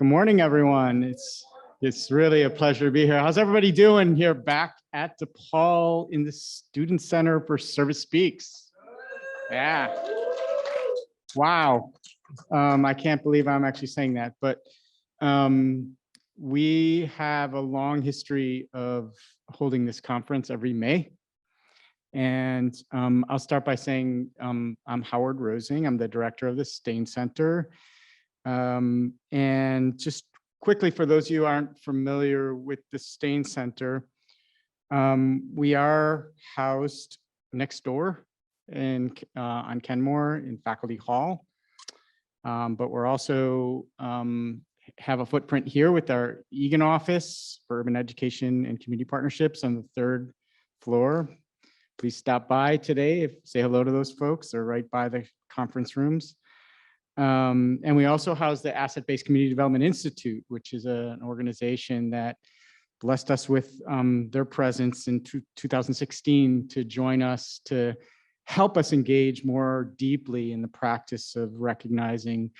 Good morning, everyone. It's really a pleasure to be here. How's everybody doing here back at DePaul in the Student Center for Service Speaks? Yeah. Wow. I can't believe I'm actually saying that, but we have a long history of holding this conference every May. And I'll start by saying I'm Howard Rosing. I'm the director of the Stain Center. And just quickly, for those of you who aren't familiar with the Stain Center, we are housed next door on Kenmore in Faculty Hall. But we're also have a footprint here with our Egan office for urban education and community partnerships on the 3rd floor. Please stop by today, say hello to those folks. They're right by the conference rooms. And we also house the Asset-Based Community Development Institute, which is an organization that blessed us with their presence in 2016 to join us to help us engage more deeply in the practice of recognizing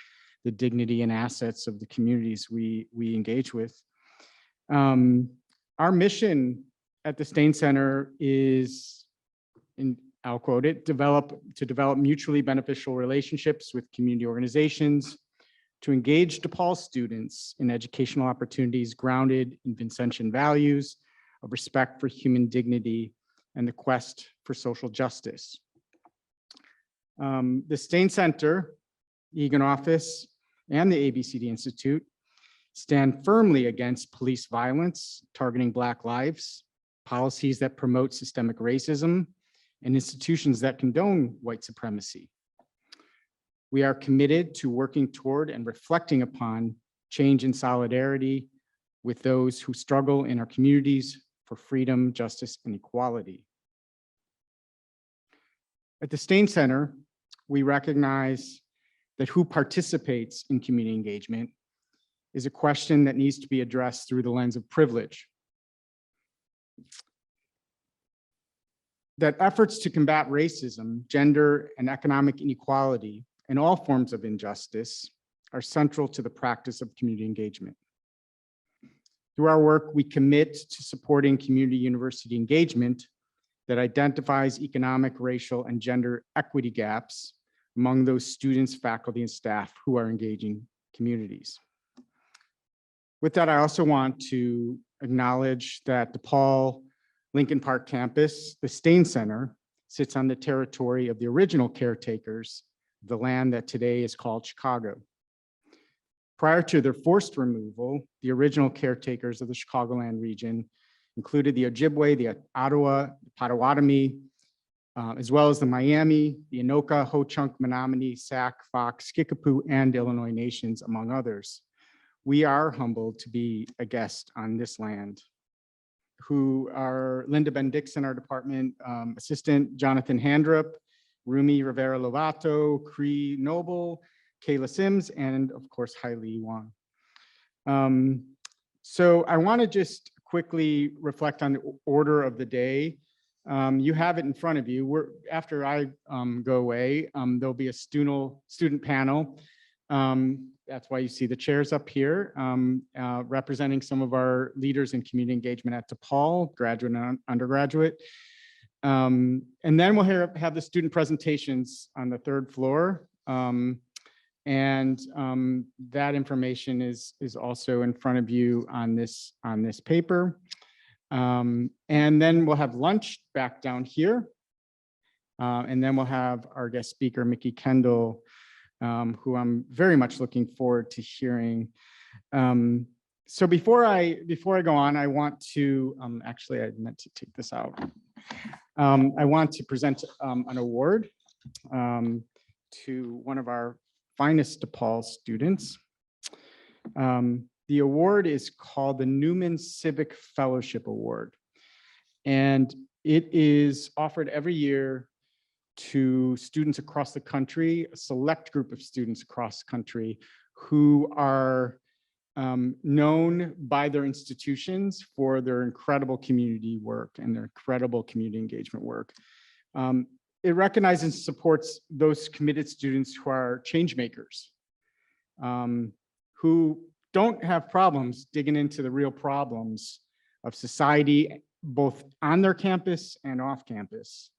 the dignity and assets of the communities we engage with. Our mission at the Stain Center is, I'll quote it, to develop mutually beneficial relationships with community organizations, to engage DePaul students in educational opportunities grounded in Vincentian values of respect for human dignity and the quest for social justice. The Stain Center, Egan office, and the ABCD Institute stand firmly against police violence targeting Black lives, policies that promote systemic racism, and institutions that condone white supremacy. We are committed to working toward and reflecting upon change in solidarity with those who struggle in our communities for freedom, justice, and equality. At the Stain Center, we recognize that who participates in community engagement is a question that needs to be addressed through the lens of privilege. That efforts to combat racism, gender, and economic inequality and all forms of injustice are central to the practice of community engagement. Through our work, we commit to supporting community university engagement that identifies economic, racial, and gender equity gaps among those students, faculty, and staff who are engaging communities. With that, I also want to acknowledge that DePaul Lincoln Park campus, the Stain Center, sits on the territory of the original caretakers of the land that today is called Chicago. Prior to their forced removal, the original caretakers of the Chicagoland region included the Ojibwe, the Ottawa, the Potawatomi, as well as the Miami, the Anoka, Ho-Chunk, Menominee, Sac, Fox, Kickapoo, and Illinois nations, among others. We are humbled to be a guest on this land. Who are Linda Ben-Dixon, our department assistant, Jonathan Handrup, Rumi Rivera Lovato, Cree Noble, Kayla Sims, and of course, Hailey Wong. So I want to just quickly reflect on the order of the day. You have it in front of you. After I go away, there'll be a student panel. That's why you see the chairs up here, representing some of our leaders in community engagement at DePaul, graduate and undergraduate. And then we'll have the student presentations on the 3rd floor. That information is also in front of you on this paper. And then we'll have lunch back down here. And then we'll have our guest speaker, Mikki Kendall, who I'm very much looking forward to hearing. So before I go on, I want to, actually I meant to take this out. I want to present an award to one of our finest DePaul students. The award is called the Newman Civic Fellowship Award. And it is offered every year to students across the country, a select group of students across the country who are known by their institutions for their incredible community work and their incredible community engagement work. It recognizes and supports those committed students who are change makers, who don't have problems digging into the real problems of society, both on their campus and off campus.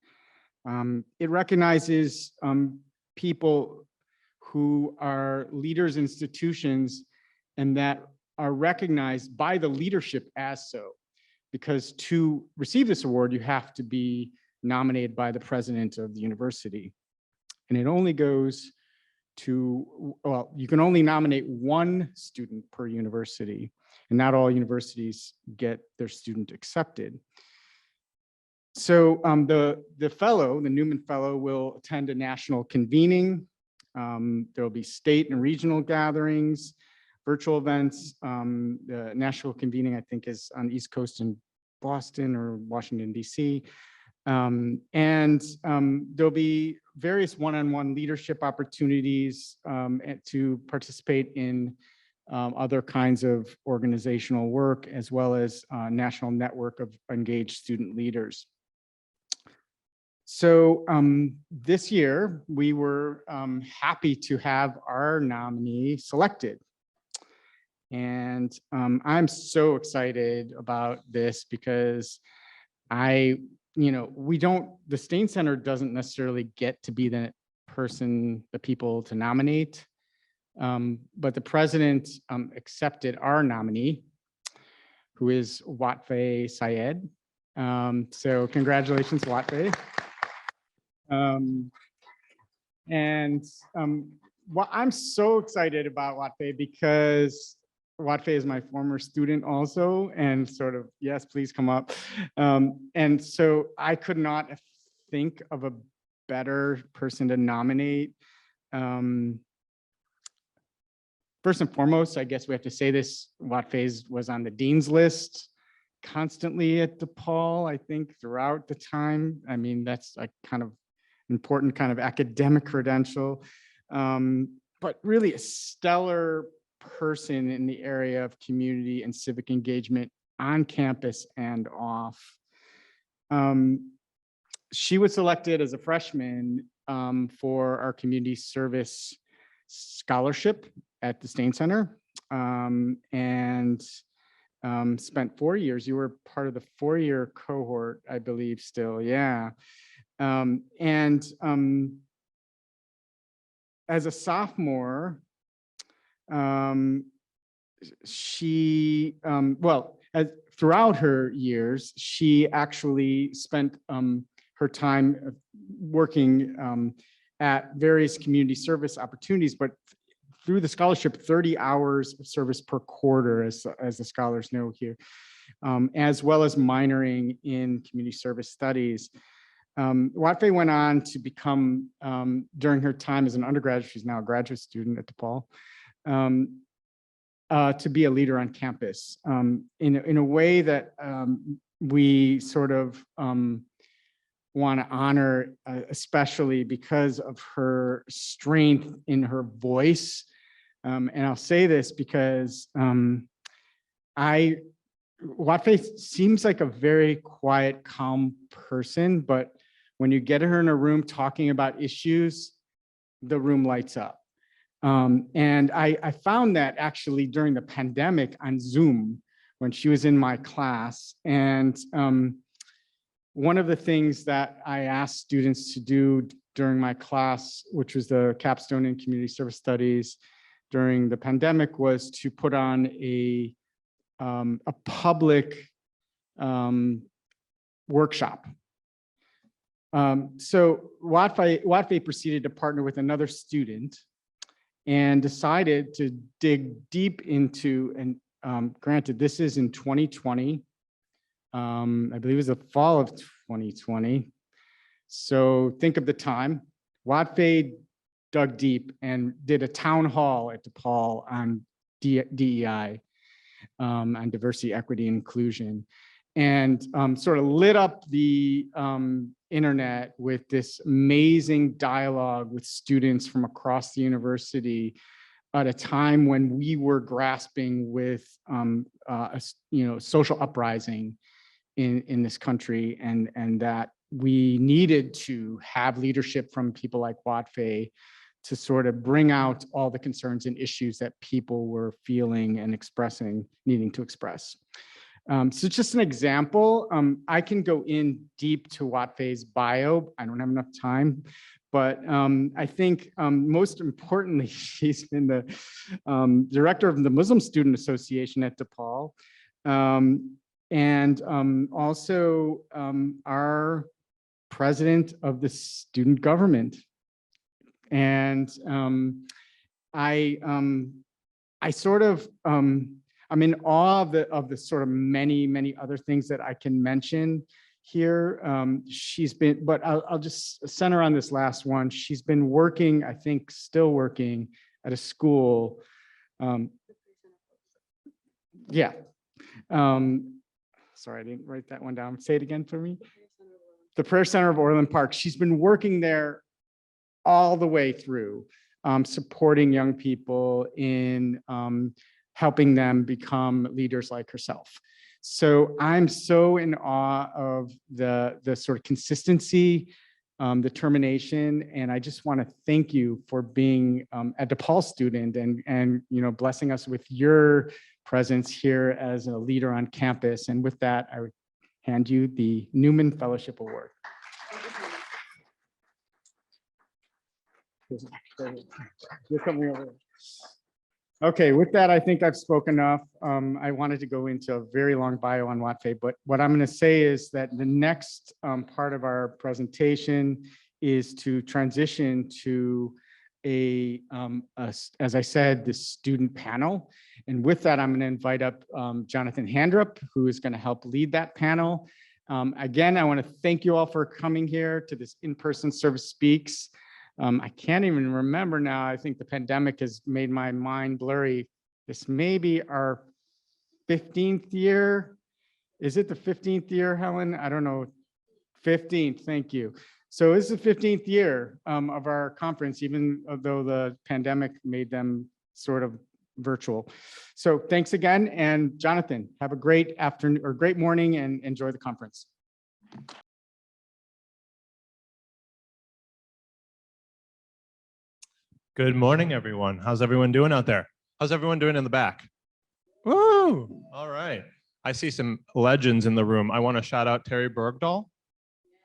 It recognizes people who are leaders in institutions and that are recognized by the leadership as so. Because to receive this award, you have to be nominated by the president of the university. And it only goes to, well, you can only nominate one student per university, and not all universities get their student accepted. So the fellow, the Newman Fellow, will attend a national convening. There will be state and regional gatherings, virtual events. The national convening, I think, is on the East Coast in Boston or Washington, D.C. There'll be various one-on-one leadership opportunities to participate in other kinds of organizational work, as well as a national network of engaged student leaders. So this year, we were happy to have our nominee selected. And I'm so excited about this because the Stain Center doesn't necessarily get to be the people to nominate, but the president accepted our nominee, who is Watfay Syed. So congratulations, Watfay. Well, I'm so excited about Watfay because Watfay is my former student also, and sort of, yes, please come up. And so I could not think of a better person to nominate. First and foremost, I guess we have to say this, Watfay was on the dean's list constantly at DePaul, I think, throughout the time. I mean, that's a kind of important kind of academic credential, but really a stellar person in the area of community and civic engagement on campus and off. She was selected as a freshman for our community service scholarship at the Stain Center, and spent 4 years. You were part of the 4-year cohort, I believe, still, yeah. As a sophomore, throughout her years, she actually spent her time working at various community service opportunities, but through the scholarship, 30 hours of service per quarter, as the scholars know here, as well as minoring in community service studies. Watfay went on to become, during her time as an undergraduate, she's now a graduate student at DePaul, to be a leader on campus in a way that we sort of want to honor, especially because of her strength in her voice. And I'll say this because Watfay seems like a very quiet, calm person, but when you get her in a room talking about issues, the room lights up. And I found that actually during the pandemic on Zoom, when she was in my class. And one of the things that I asked students to do during my class, which was the capstone in community service studies during the pandemic, was to put on a public workshop. So Watfay proceeded to partner with another student and decided to dig deep into, and granted, this is in 2020. I believe it was the fall of 2020. So think of the time. Watfay dug deep and did a town hall at DePaul on DEI, on diversity, equity, and inclusion, and sort of lit up the internet with this amazing dialogue with students from across the university at a time when we were grasping with social uprising in this country, and that we needed to have leadership from people like Watfay to sort of bring out all the concerns and issues that people were feeling and expressing, needing to express. So just an example, I can go in deep to Watfei's bio. I don't have enough time, but I think most importantly, she's been the director of the Muslim Student Association at DePaul, and also our president of the student government. And I sort of, I'm in awe of the sort of many other things that I can mention here. She's been, but I'll just center on this last one. She's been working, I think still working at a school. Yeah. Sorry, I didn't write that one down. Say it again for me. The Prayer Center of Orland Park. She's been working there all the way through, supporting young people in helping them become leaders like herself. So I'm so in awe of the sort of consistency, determination, and I just want to thank you for being a DePaul student and blessing us with your presence here as a leader on campus. And with that, I would hand you the Newman Fellowship Award. You're coming over. Okay, with that, I think I've spoken enough. I wanted to go into a very long bio on Watfei, but what I'm going to say is that the next part of our presentation is to transition to as I said, the student panel. And with that, I'm going to invite up Jonathan Handrup, who is going to help lead that panel. Again, I want to thank you all for coming here to this in-person Service Speaks. I can't even remember now. I think the pandemic has made my mind blurry. This may be our 15th year. Is it the 15th year, Helen? I don't know. 15th, thank you. So this is the 15th year of our conference, even though the pandemic made them sort of virtual. So thanks again. And Jonathan, have a great afternoon or great morning and enjoy the conference. Good morning, everyone. How's everyone doing out there? How's everyone doing in the back? Woo! All right. I see some legends in the room. I want to shout out Terry Bergdahl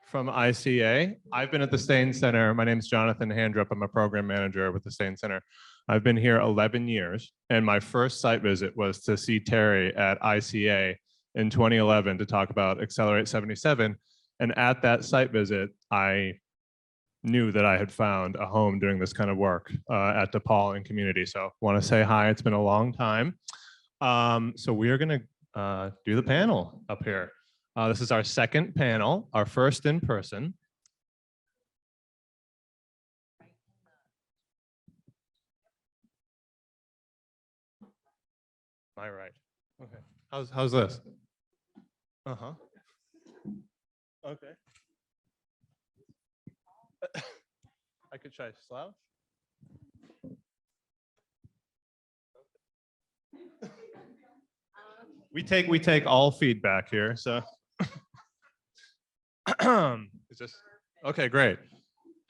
from ICA. I've been at the Stain Center. My name is Jonathan Handrup. I'm a program manager with the Stain Center. I've been here 11 years, and my first site visit was to see Terry at ICA in 2011 to talk about Accelerate 77. And at that site visit, I knew that I had found a home doing this kind of work at DePaul and community. So want to say hi. It's been a long time. So we are going to do the panel up here. This is our second panel, our first in person. Am I right? Okay. How's this? Uh-huh. Okay. I could try slouch. We take all feedback here, so. Is this okay? Great.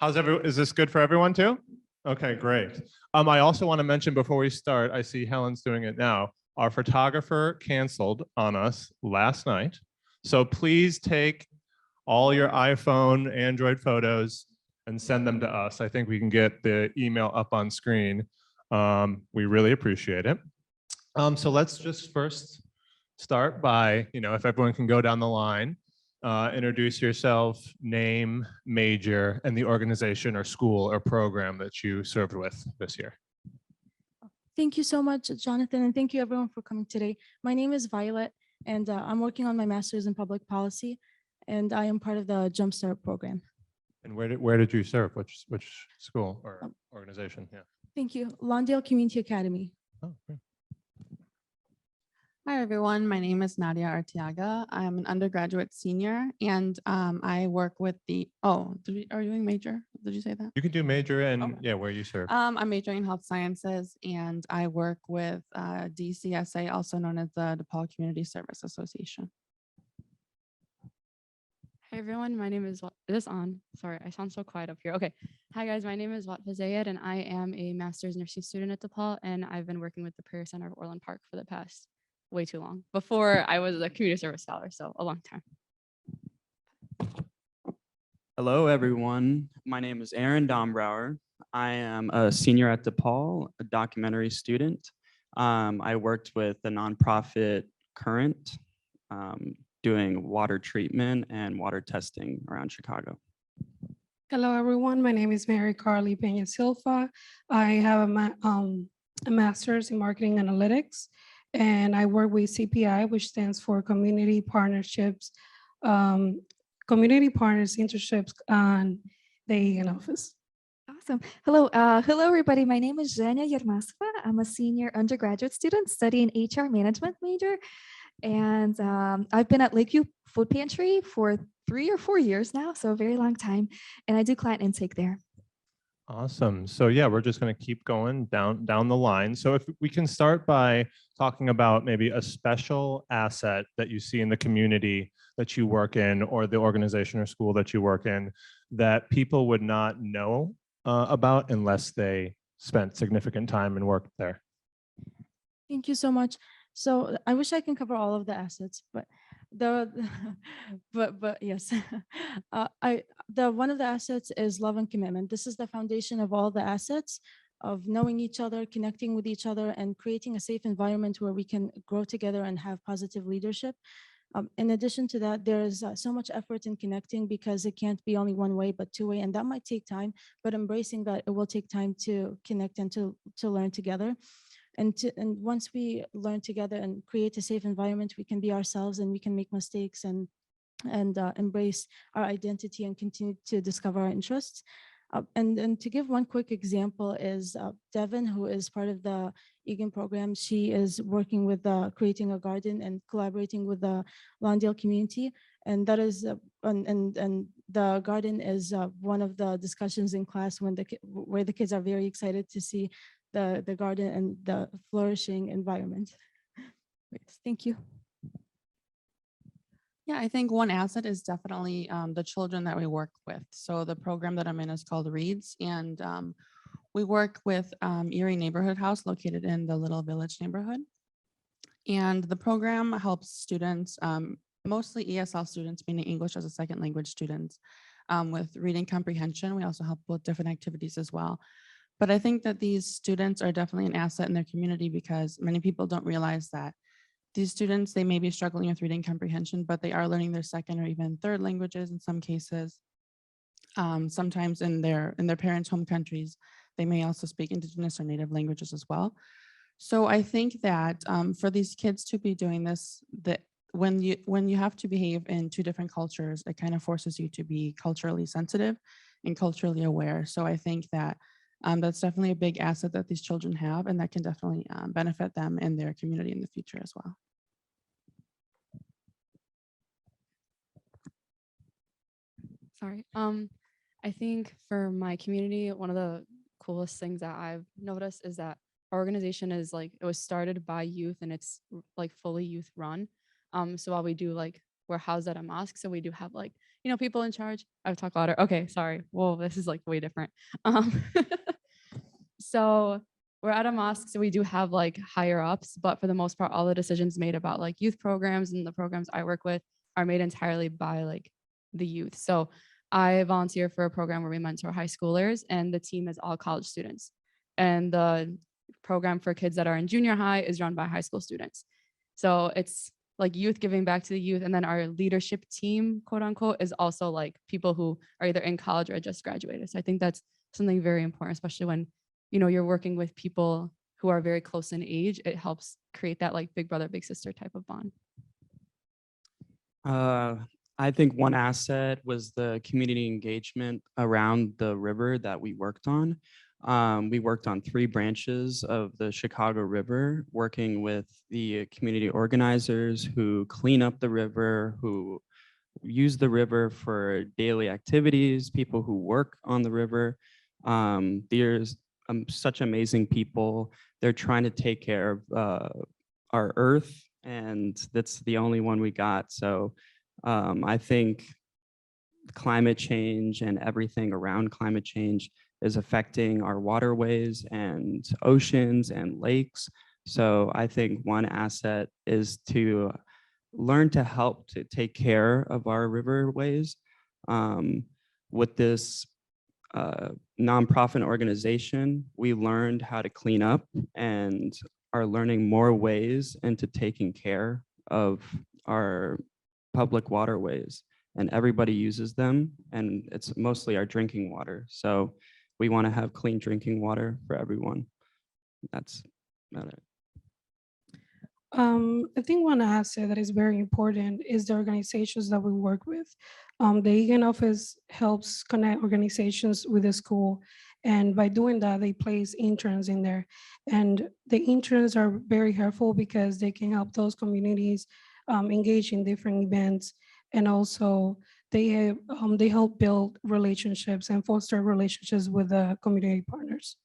Is this good for everyone too? Okay, great. I also want to mention before we start, I see Helen's doing it now. Our photographer canceled on us last night, so please take all your iPhone, Android photos and send them to us. I think we can get the email up on screen. We really appreciate it. So let's just first start by, if everyone can go down the line, introduce yourself, name, major, and the organization or school or program that you served with this year. Thank you so much, Jonathan, and thank you everyone for coming today. My name is Violet, and I'm working on my master's in public policy, and I am part of the Jumpstart program. And where did you serve? Which school or organization? Yeah. Thank you. Lawndale Community Academy. Oh, great. Hi, everyone. My name is Nadia Arteaga. I'm an undergraduate senior, and I work with the, are you doing major? Did you say that? You can do major and Okay. yeah, where you serve. I'm majoring in health sciences, and I work with DCSA, also known as the DePaul Community Service Association. Hi everyone, my name is is this on? Sorry, I sound so quiet up here. Okay. Hi guys, my name is Watfa Zayed and I am a master's nursing student at DePaul and I've been working with the Prayer Center of Orland Park for the past way too long. Before I was a community service scholar, so a long time. Hello, everyone. My name is Aaron Dombrower. I am a senior at DePaul, a documentary student. I worked with the nonprofit Current, doing water treatment and water testing around Chicago. Hello, everyone. My name is Mary Carly Peña Silva. I have a master's in marketing analytics, and I work with CPI, which stands for Community Partnerships, Community Partners Internships on the AEN office. Awesome. Hello, everybody. My name is Zhenya Yermasova. I'm a senior undergraduate student studying HR management major. And I've been at Lakeview Food Pantry for 3 or 4 years now, so a very long time. And I do client intake there. Awesome. So yeah, we're just going to keep going down the line. So if we can start by talking about maybe a special asset that you see in the community that you work in, or the organization or school that you work in, that people would not know about unless they spent significant time and worked there. Thank you so much. So I wish I can cover all of the assets, but but yes, one of the assets is love and commitment. This is the foundation of all the assets of knowing each other, connecting with each other, and creating a safe environment where we can grow together and have positive leadership. In addition to that, there is so much effort in connecting because it can't be only one way, but two way, and that might take time, but embracing that it will take time to connect and to learn together. And once we learn together and create a safe environment, we can be ourselves and we can make mistakes and embrace our identity and continue to discover our interests. And to give one quick example is Devin, who is part of the Egan program. She is working with creating a garden and collaborating with the Lawndale community. And that is, and the garden is one of the discussions in class where the kids are very excited to see the garden and the flourishing environment. Yes, thank you. Yeah, I think one asset is definitely the children that we work with. So the program that I'm in is called Reads, and we work with Erie Neighborhood House located in the Little Village neighborhood. And the program helps students, mostly ESL students, meaning English as a second language students, with reading comprehension. We also help with different activities as well. But I think that these students are definitely an asset in their community because many people don't realize that these students, they may be struggling with reading comprehension, but they are learning their second or even third languages in some cases. Sometimes in their parents' home countries, they may also speak indigenous or native languages as well. So I think that for these kids to be doing this, that when you have to behave in two different cultures, it kind of forces you to be culturally sensitive and culturally aware. So I think that that's definitely a big asset that these children have, and that can definitely benefit them and their community in the future as well. Sorry. I think for my community, one of the coolest things that I've noticed is that our organization is like, it was started by youth and it's like fully youth run. So while we do like, we're housed at a mosque, so we do have like, you know, people in charge. I've talked louder. Okay, sorry. Well, this is like way different. So we're at a mosque, so we do have like higher ups, but for the most part, all the decisions made about like youth programs and the programs I work with are made entirely by like the youth. So I volunteer for a program where we mentor high schoolers, and the team is all college students. And the program for kids that are in junior high is run by high school students. So it's like youth giving back to the youth. And then our leadership team, quote unquote, is also like people who are either in college or just graduated. So I think that's something very important, especially when, you know, you're working with people who are very close in age. It helps create that like big brother, big sister type of bond. I think one asset was the community engagement around the river that we worked on. We worked on 3 branches of the Chicago River, working with the community organizers who clean up the river, who use the river for daily activities, people who work on the river. There's such amazing people. They're trying to take care of our earth, and that's the only one we got. So I think climate change and everything around climate change is affecting our waterways and oceans and lakes. So I think one asset is to learn to help to take care of our riverways. With this nonprofit organization, we learned how to clean up and are learning more ways into taking care of our public waterways, and everybody uses them, and it's mostly our drinking water. So we want to have clean drinking water for everyone. That's about it. I think one asset that is very important is the organizations that we work with. The EGAN office helps connect organizations with the school. And by doing that, they place interns in there. And the interns are very helpful because they can help those communities engage in different events. And also they help build relationships and foster relationships with the community partners.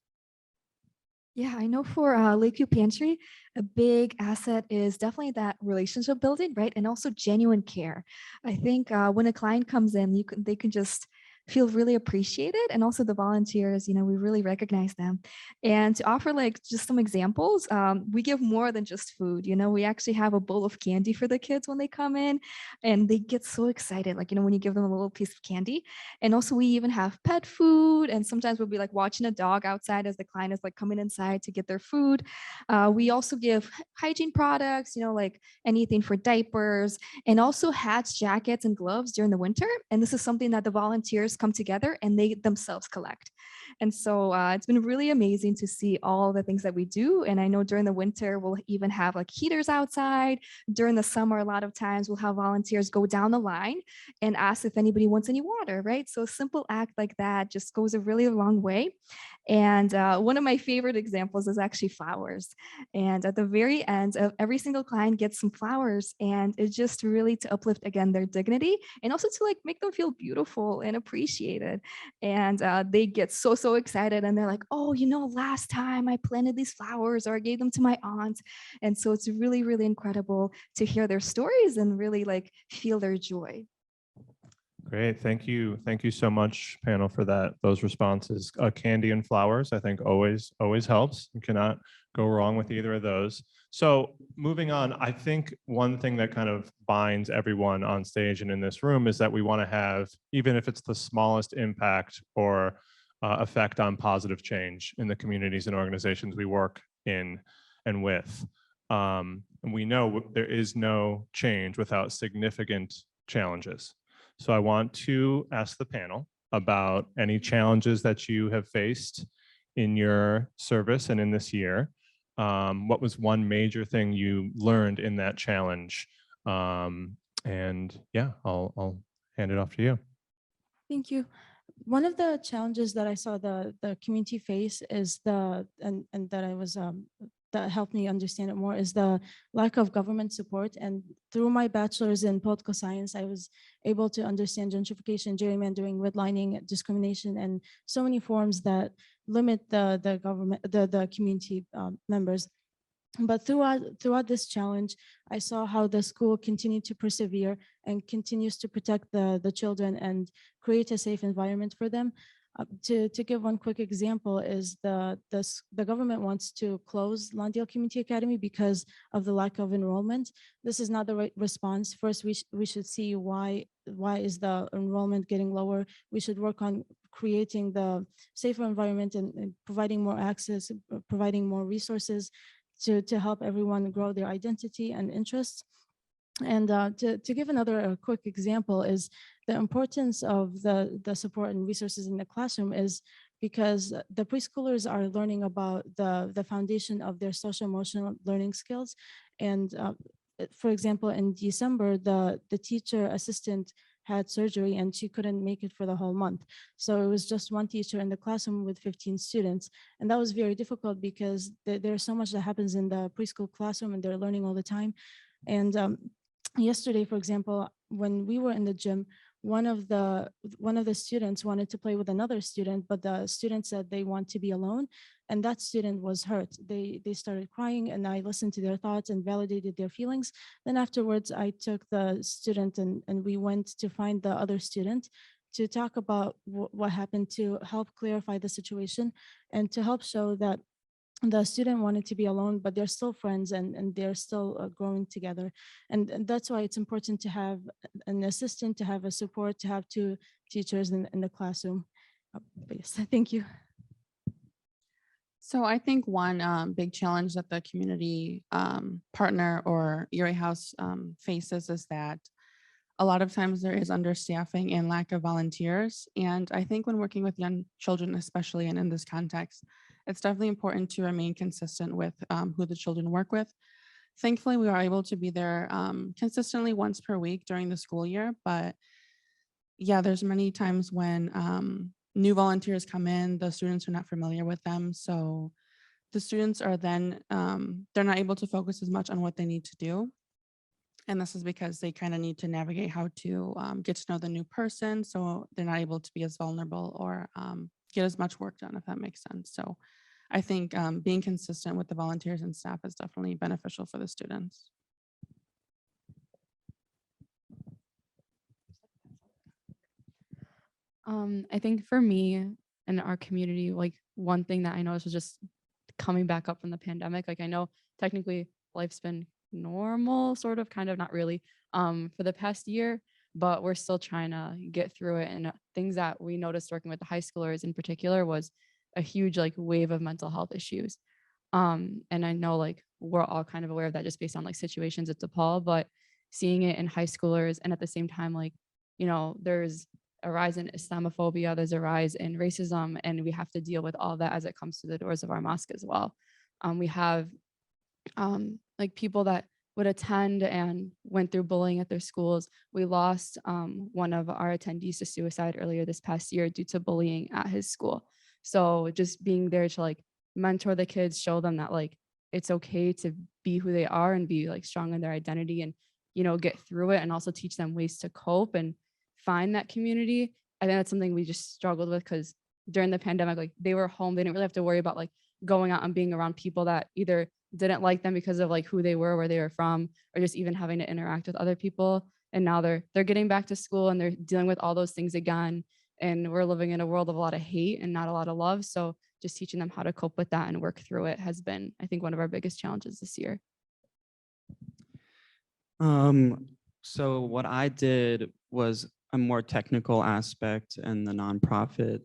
Yeah, I know for Lakeview Pantry, a big asset is definitely that relationship building, right? And also genuine care. I think when a client comes in, they can just feel really appreciated, and also the volunteers, we really recognize them. And to offer like just some examples, we give more than just food. We actually have a bowl of candy for the kids when they come in, and they get so excited, like when you give them a little piece of candy. And also we even have pet food, and sometimes we'll be like watching a dog outside as the client is like coming inside to get their food. We also give hygiene products, like anything for diapers, and also hats, jackets, and gloves during the winter. And this is something that the volunteers come together and they themselves collect. And so it's been really amazing to see all the things that we do. And I know during the winter, we'll even have like heaters outside. During the summer, a lot of times we'll have volunteers go down the line and ask if anybody wants any water, right? So a simple act like that just goes a really long way. And one of my favorite examples is actually flowers. And at the very end of every single client gets some flowers, and it's just really to uplift again their dignity, and also to like make them feel beautiful and appreciated. And they get so excited, and they're like, oh, last time I planted these flowers, or I gave them to my aunt. And so it's really, really incredible to hear their stories and really like feel their joy. Great. Thank you. Thank you so much, panel, for those responses. Candy and flowers, I think always helps. You cannot go wrong with either of those. So moving on, I think one thing that kind of binds everyone on stage and in this room is that we want to have, even if it's the smallest impact or effect on positive change in the communities and organizations we work in and with. And we know there is no change without significant challenges. So I want to ask the panel about any challenges that you have faced in your service and in this year. What was one major thing you learned in that challenge? And yeah, I'll hand it off to you. Thank you. One of the challenges that I saw the community face is that helped me understand it more is the lack of government support. And through my bachelor's in political science, I was able to understand gentrification, gerrymandering, redlining, discrimination, and so many forms that limit the government, the community members. But throughout this challenge, I saw how the school continued to persevere and continues to protect the children and create a safe environment for them. To give one quick example is the government wants to close Lawndale Community Academy because of the lack of enrollment. This is not the right response. First, we should see why is the enrollment getting lower. We should work on creating the safer environment and providing more access, providing more resources to help everyone grow their identity and interests. And to give another quick example is the importance of the support and resources in the classroom is because the preschoolers are learning about the foundation of their social emotional learning skills. And for example, in December, the teacher assistant had surgery and she couldn't make it for the whole month. So it was just one teacher in the classroom with 15 students. And that was very difficult because there's so much that happens in the preschool classroom and they're learning all the time. And yesterday, for example, when we were in the gym, one of the students wanted to play with another student, but the student said they want to be alone. And that student was hurt. They started crying, and I listened to their thoughts and validated their feelings. Then afterwards, I took the student and we went to find the other student to talk about what happened, to help clarify the situation and to help show that the student wanted to be alone, but they're still friends and they're still growing together. And that's why it's important to have an assistant, to have a support, to have two teachers in the classroom. But yes, thank you. So I think one big challenge that the community partner or Erie House faces is that a lot of times there is understaffing and lack of volunteers. And I think when working with young children, especially and in this context, it's definitely important to remain consistent with who the children work with. Thankfully, we are able to be there consistently once per week during the school year. But yeah, there's many times when new volunteers come in, the students are not familiar with them. So the students are then, they're not able to focus as much on what they need to do. And this is because they kind of need to navigate how to get to know the new person. So they're not able to be as vulnerable or get as much work done, if that makes sense. So I think being consistent with the volunteers and staff is definitely beneficial for the students. I think for me and our community, like one thing that I noticed was just coming back up from the pandemic. Like I know technically life's been normal, sort of, kind of, not really, for the past year, but we're still trying to get through it. And things that we noticed working with the high schoolers in particular was a huge like wave of mental health issues. And I know like we're all kind of aware of that just based on like situations at DePaul, but seeing it in high schoolers and at the same time, like, you know, there's a rise in Islamophobia, there's a rise in racism, and we have to deal with all that as it comes to the doors of our mosque as well. We have like people that would attend and went through bullying at their schools. We lost one of our attendees to suicide earlier this past year due to bullying at his school. So just being there to like mentor the kids, show them that like it's okay to be who they are and be like strong in their identity and, you know, get through it, and also teach them ways to cope and find that community. I think that's something we just struggled with because during the pandemic, like they were home, they didn't really have to worry about like going out and being around people that either didn't like them because of like who they were, where they were from, or just even having to interact with other people. And now they're getting back to school and they're dealing with all those things again. And we're living in a world of a lot of hate and not a lot of love. So just teaching them how to cope with that and work through it has been, I think, one of our biggest challenges this year. So what I did was a more technical aspect in the nonprofit.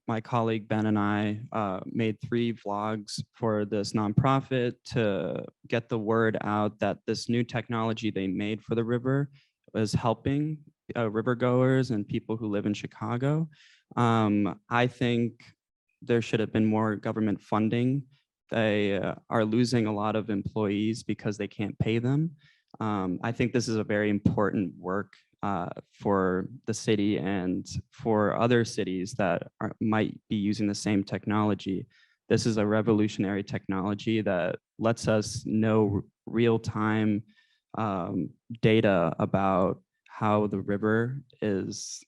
My colleague Ben and I made 3 vlogs for this nonprofit to get the word out that this new technology they made for the river was helping river goers and people who live in Chicago. I think there should have been more government funding. They are losing a lot of employees because they can't pay them. I think this is a very important work for the city and for other cities that might be using the same technology. This is a revolutionary technology that lets us know real-time data about how the river is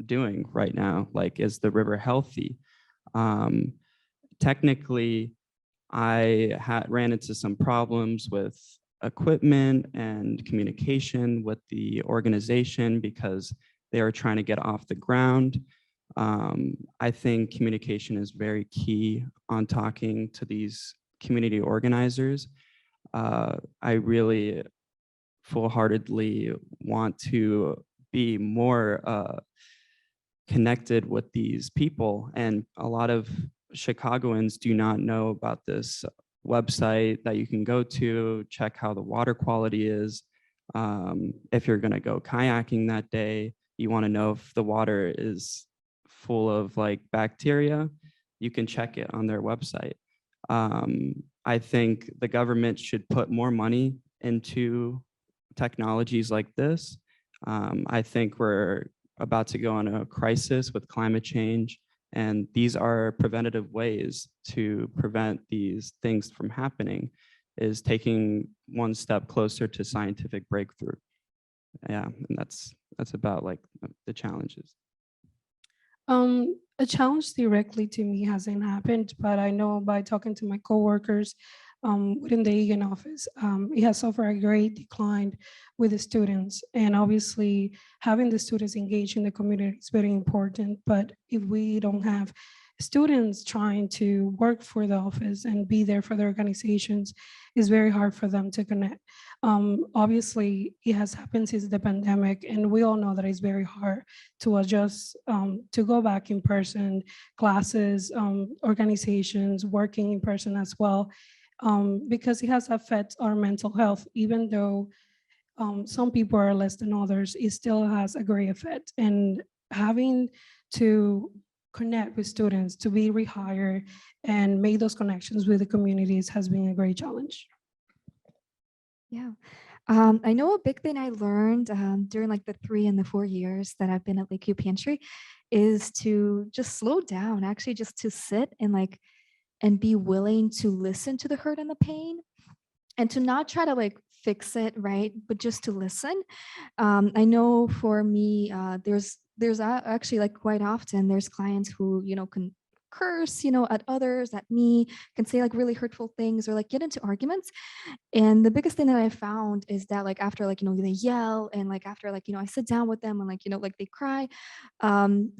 doing right now. Like, is the river healthy? Technically, I ran into some problems with equipment and communication with the organization because they are trying to get off the ground. I think communication is very key on talking to these community organizers. I really full-heartedly want to be more connected with these people, and a lot of Chicagoans do not know about this website that you can go to check how the water quality is. If you're going to go kayaking that day, you want to know if the water is full of like bacteria, you can check it on their website. I think the government should put more money into technologies like this. I think we're about to go on a crisis with climate change, and these are preventative ways to prevent these things from happening, is taking one step closer to scientific breakthrough. Yeah, and that's about like the challenges. A challenge directly to me hasn't happened, but I know by talking to my coworkers within the Egan office, it has suffered a great decline with the students. And obviously, having the students engaged in the community is very important. But if we don't have students trying to work for the office and be there for the organizations, it's very hard for them to connect. Obviously, it has happened since the pandemic, and we all know that it's very hard to adjust, to go back in person, classes, organizations, working in person as well, because it has affected our mental health. Even though some people are less than others, it still has a great effect. And having to connect with students, to be rehired and make those connections with the communities has been a great challenge. Yeah. I know a big thing I learned during like the 3 and the 4 years that I've been at Lakeview Pantry is to just slow down, actually just to sit and be willing to listen to the hurt and the pain and to not try to like fix it, right? But just to listen. I know for me, actually like quite often there's clients who, can curse, at others, at me, can say like really hurtful things or like get into arguments. And the biggest thing that I found is that like after like, they yell and like after like, I sit down with them and like, like they cry,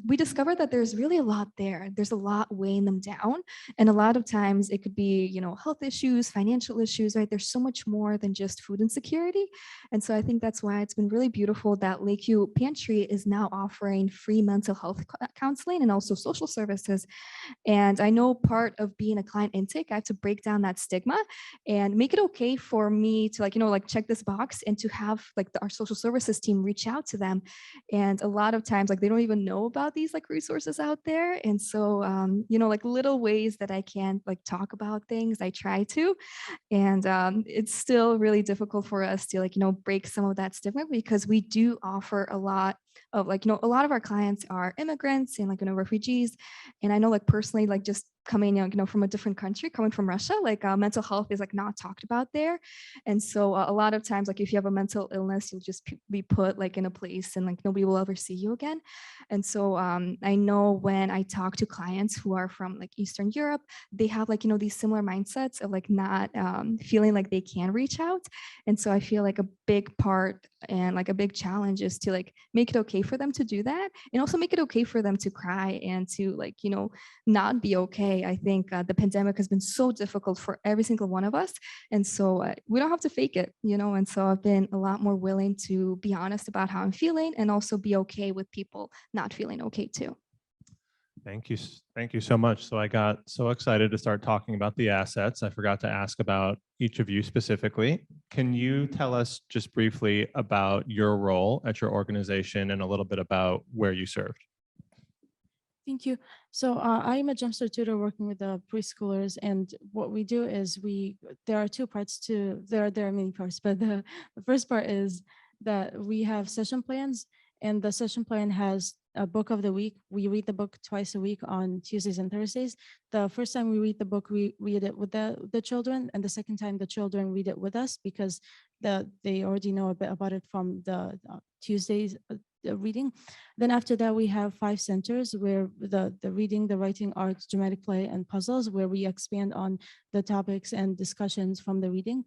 we discovered that there's really a lot there. There's a lot weighing them down. And a lot of times it could be, health issues, financial issues, right? There's so much more than just food insecurity. And so I think that's why it's been really beautiful that Lakeview Pantry is now offering free mental health counseling and also social services. And I know part of being a client intake, I have to break down that stigma and make it okay for me to like check this box and to have like our social services team reach out to them. And a lot of times like they don't even know about these like resources out there. And so, like little ways that I can like talk about things, I try to. And it's still really difficult for us to like, break some of that stigma because we do offer a lot of like, a lot of our clients are immigrants and like, refugees. And I know like personally, like just coming, from a different country, coming from Russia, like mental health is like not talked about there. And so a lot of times, like if you have a mental illness, you'll just be put like in a place and like nobody will ever see you again. And so I know when I talk to clients who are from like Eastern Europe, they have like, these similar mindsets of like not feeling like they can reach out. And so I feel like a big part and like a big challenge is to like make it okay for them to do that and also make it okay for them to cry and to like, not be okay. I think the pandemic has been so difficult for every single one of us. And so we don't have to fake it, and so I've been a lot more willing to be honest about how I'm feeling and also be okay with people not feeling okay too. Thank you. Thank you so much. So I got so excited to start talking about the assets. I forgot to ask about each of you specifically. Can you tell us just briefly about your role at your organization and a little bit about where you served? Thank you. So I'm a jumpstart tutor working with the preschoolers, and what we do is there are two parts to, there are many parts, but the first part is that we have session plans, and the session plan has a book of the week. We read the book twice a week on Tuesdays and Thursdays. The first time we read the book, we read it with the children, and the second time the children read it with us because they already know a bit about it from the Tuesdays reading. Then after that, we have 5 centers where the reading, the writing, arts, dramatic play, and puzzles, where we expand on the topics and discussions from the reading.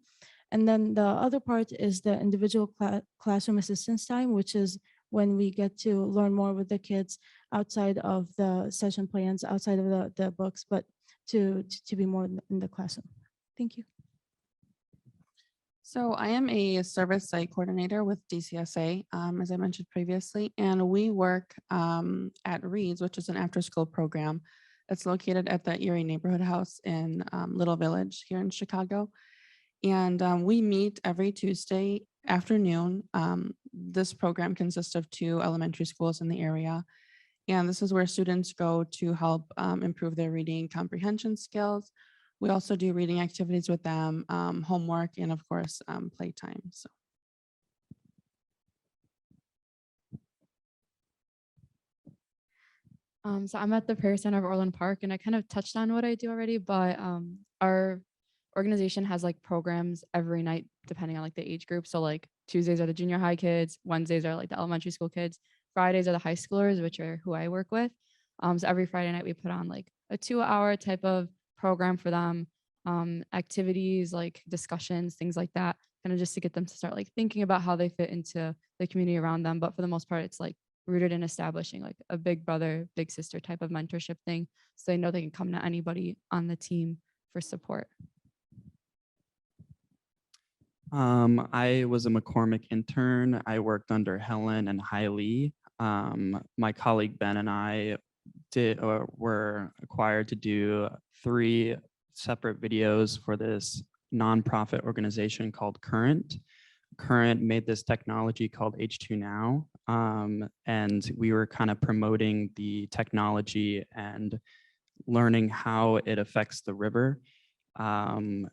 And then the other part is the individual classroom assistance time, which is when we get to learn more with the kids outside of the session plans, outside of the books, but to be more in the classroom. Thank you. So I am a service site coordinator with DCSA, as I mentioned previously, and we work at Reads, which is an after-school program that's located at the Erie Neighborhood House in Little Village here in Chicago. And we meet every Tuesday afternoon. This program consists of 2 elementary schools in the area. And this is where students go to help improve their reading comprehension skills. We also do reading activities with them, homework, and of course, playtime. So I'm at the Prayer Center of Orland Park, and I kind of touched on what I do already, but our organization has like programs every night, depending on like the age group. So like Tuesdays are the junior high kids, Wednesdays are like the elementary school kids, Fridays are the high schoolers, which are who I work with. So every Friday night we put on like a 2-hour type of program for them, activities like discussions, things like that, kind of just to get them to start like thinking about how they fit into the community around them. But for the most part, it's like rooted in establishing like a big brother, big sister type of mentorship thing. So they know they can come to anybody on the team for support. I was a McCormick intern. I worked under Helen and Hailey. My colleague Ben and I were acquired to do 3 separate videos for this nonprofit organization called Current. Current made this technology called H2 Now, and we were kind of promoting the technology and learning how it affects the river.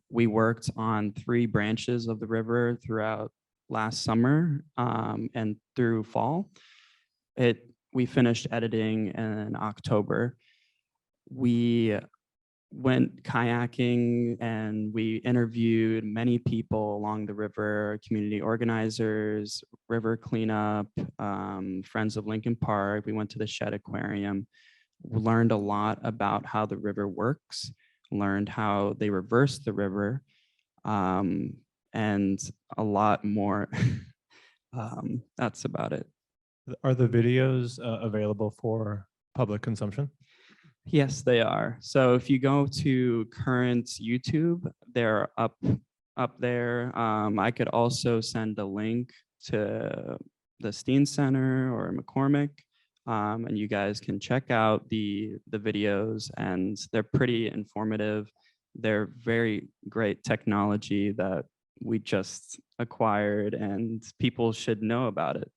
We worked on 3 branches of the river throughout last summer and through fall. We finished editing in October. We went kayaking and we interviewed many people along the river, community organizers, river cleanup, Friends of Lincoln Park. We went to the Shed Aquarium. We learned a lot about how the river works, learned how they reverse the river, and a lot more. That's about it. Are the videos available for public consumption? Yes, they are. So if you go to Current's YouTube, they're up there. I could also send a link to the Steen Center or McCormick, and you guys can check out the videos, and they're pretty informative. They're very great technology that we just acquired, and people should know about it.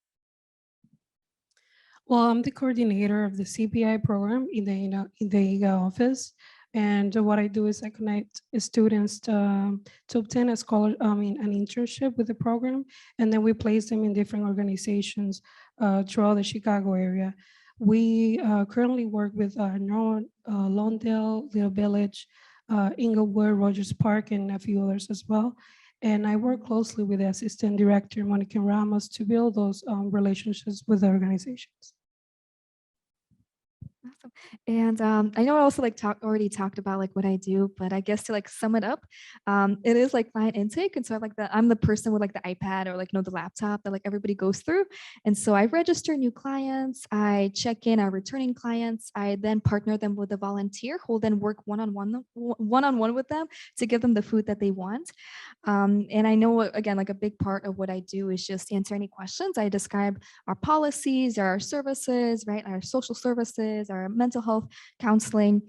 Well, I'm the coordinator of the CPI program in the IGA office. And what I do is I connect students to obtain a an internship with the program. And then we place them in different organizations throughout the Chicago area. We currently work with Lawndale, Little Village, Inglewood, Rogers Park, and a few others as well. And I work closely with the assistant director, Monica Ramos, to build those relationships with the organizations. Awesome. And I know I also already talked about like what I do, but I guess to like sum it up, it is like client intake. And so I'm the person with like the iPad or like, the laptop that like everybody goes through. And so I register new clients, I check in our returning clients, I then partner them with a volunteer who will then work one-on-one with them to give them the food that they want. And I know, again, like a big part of what I do is just answer any questions. I describe our policies, our services, right? Our social services, our mental health counseling.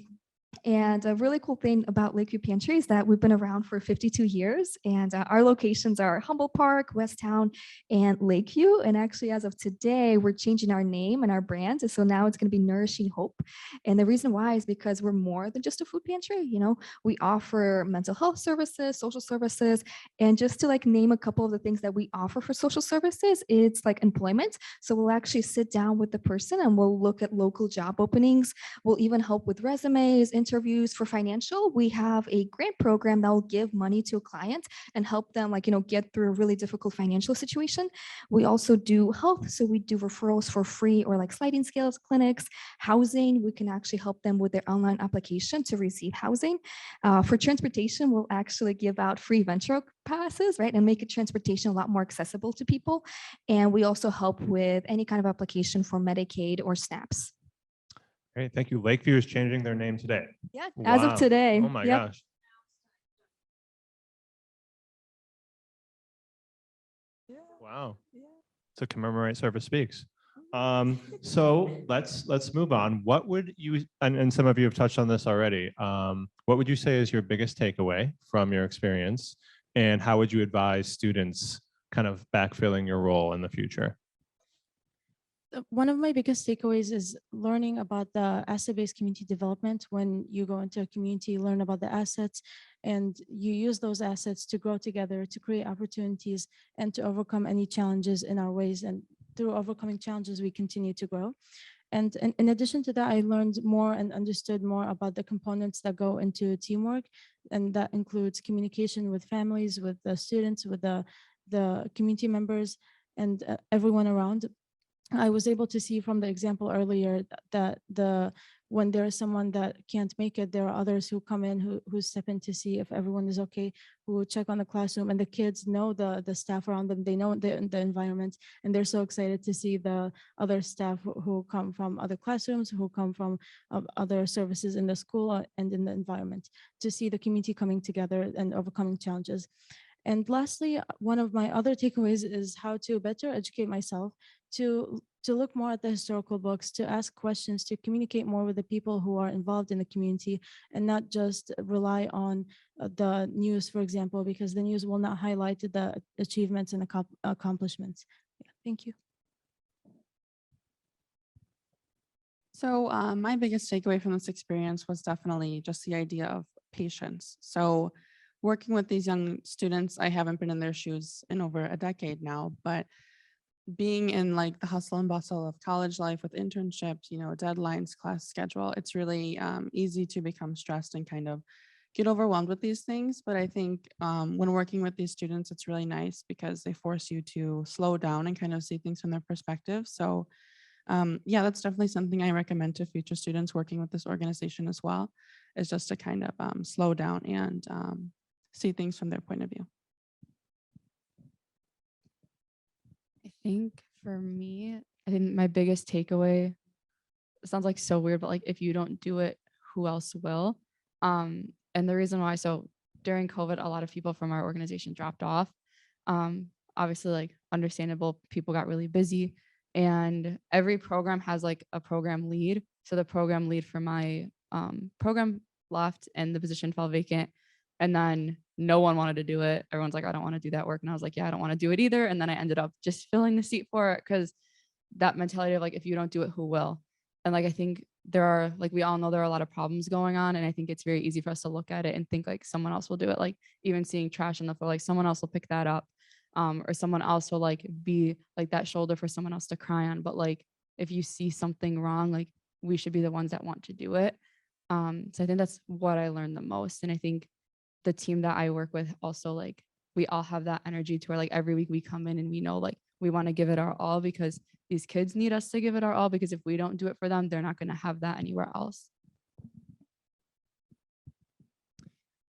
And a really cool thing about Lakeview Pantry is that we've been around for 52 years, and our locations are Humboldt Park, Westtown, and Lakeview. And actually, as of today, we're changing our name and our brand. So now it's going to be Nourishing Hope. And the reason why is because we're more than just a food pantry. We offer mental health services, social services, and just to like name a couple of the things that we offer for social services, it's like employment. So we'll actually sit down with the person and we'll look at local job openings. We'll even help with resumes, interviews. For financial, we have a grant program that will give money to a client and help them get through a really difficult financial situation. We also do health. So we do referrals for free or like sliding scales clinics. Housing, we can actually help them with their online application to receive housing. For transportation, we'll actually give out free venture passes, right? And make transportation a lot more accessible to people. And we also help with any kind of application for Medicaid or SNAPs. Great, thank you. Lakeview is changing their name today. Yeah, as of today. Oh my gosh. Wow. To commemorate Service Speaks. So let's move on. What would you, and some of you have touched on this already, what would you say is your biggest takeaway from your experience, and how would you advise students kind of backfilling your role in the future? One of my biggest takeaways is learning about the asset-based community development. When you go into a community, learn about the assets, and you use those assets to grow together, to create opportunities, and to overcome any challenges in our ways. And through overcoming challenges, we continue to grow. And in addition to that, I learned more and understood more about the components that go into teamwork. And that includes communication with families, with the students, with the community members, and everyone around. I was able to see from the example earlier that when there is someone that can't make it, there are others who come in who step in to see if everyone is okay, who check on the classroom, and the kids know the staff around them, they know the environment, and they're so excited to see the other staff who come from other classrooms, who come from other services in the school and in the environment, to see the community coming together and overcoming challenges. And lastly, one of my other takeaways is how to better educate myself, to look more at the historical books, to ask questions, to communicate more with the people who are involved in the community, and not just rely on the news, for example, because the news will not highlight the achievements and accomplishments. Yeah, thank you. So my biggest takeaway from this experience was definitely just the idea of patience. So working with these young students, I haven't been in their shoes in over a decade now, but being in like the hustle and bustle of college life with internships, deadlines, class schedule, it's really easy to become stressed and kind of get overwhelmed with these things. But I think when working with these students, it's really nice because they force you to slow down and kind of see things from their perspective. So yeah, that's definitely something I recommend to future students working with this organization as well, is just to kind of slow down and see things from their point of view. I think for me, I think my biggest takeaway, it sounds like so weird, but like if you don't do it, who else will? And the reason why, so during COVID, a lot of people from our organization dropped off. Obviously, like understandable, people got really busy, and every program has like a program lead. So the program lead for my program left and the position fell vacant. And then no one wanted to do it. Everyone's like, I don't want to do that work. And I was like, yeah, I don't want to do it either. And then I ended up just filling the seat for it, because that mentality of like, if you don't do it, who will? And like, I think there are, like, we all know there are a lot of problems going on. And I think it's very easy for us to look at it and think like someone else will do it. Like even seeing trash on the floor, like someone else will pick that up. Or someone else will like be like that shoulder for someone else to cry on. But like, if you see something wrong, like we should be the ones that want to do it. So I think that's what I learned the most. And I think the team that I work with also, like, we all have that energy to where like every week we come in and we know like we want to give it our all, because these kids need us to give it our all, because if we don't do it for them, they're not going to have that anywhere else.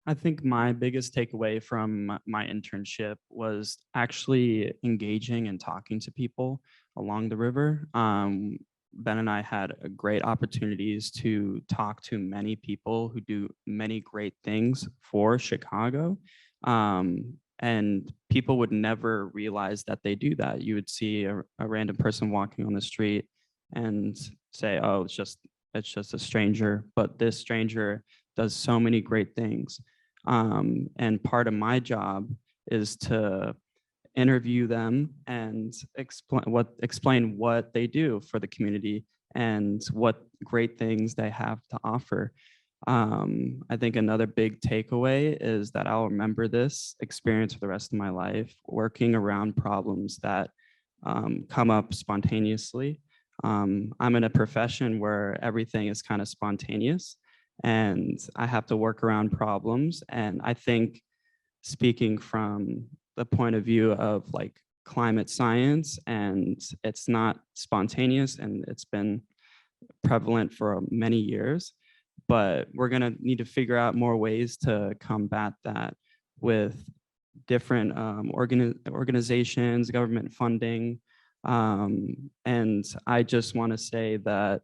I think my biggest takeaway from my internship was actually engaging and talking to people along the river. Ben and I had great opportunities to talk to many people who do many great things for Chicago. And people would never realize that they do that. You would see a random person walking on the street and say, oh, it's just a stranger. But this stranger does so many great things. And part of my job is to interview them and explain what they do for the community and what great things they have to offer. I think another big takeaway is that I'll remember this experience for the rest of my life, working around problems that come up spontaneously. I'm in a profession where everything is kind of spontaneous, and I have to work around problems. And I think, speaking from the point of view of like climate science, and it's not spontaneous and it's been prevalent for many years, but we're going to need to figure out more ways to combat that with different organizations, government funding. And I just want to say that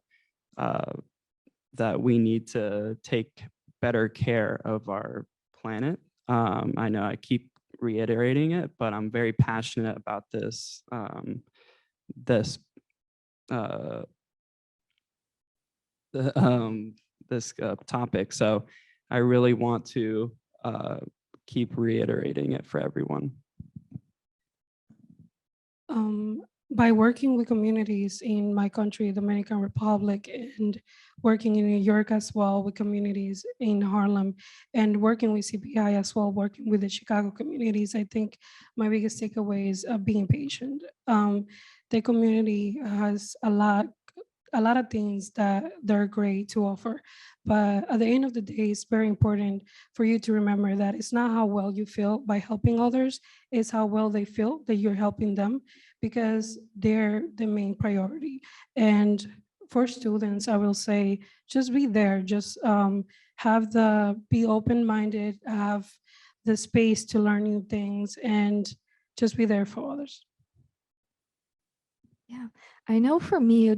that we need to take better care of our planet. I know I keep reiterating it, but I'm very passionate about this this topic. So I really want to keep reiterating it for everyone. By working with communities in my country, Dominican Republic, and working in New York as well with communities in Harlem, and working with CPI as well, working with the Chicago communities, I think my biggest takeaway is being patient. The community has a lot a lot of things that they're great to offer. But at the end of the day, it's very important for you to remember that it's not how well you feel by helping others, it's how well they feel that you're helping them, because they're the main priority. And for students, I will say, just be there, just be open-minded, have the space to learn new things, and just be there for others. Yeah, I know for me,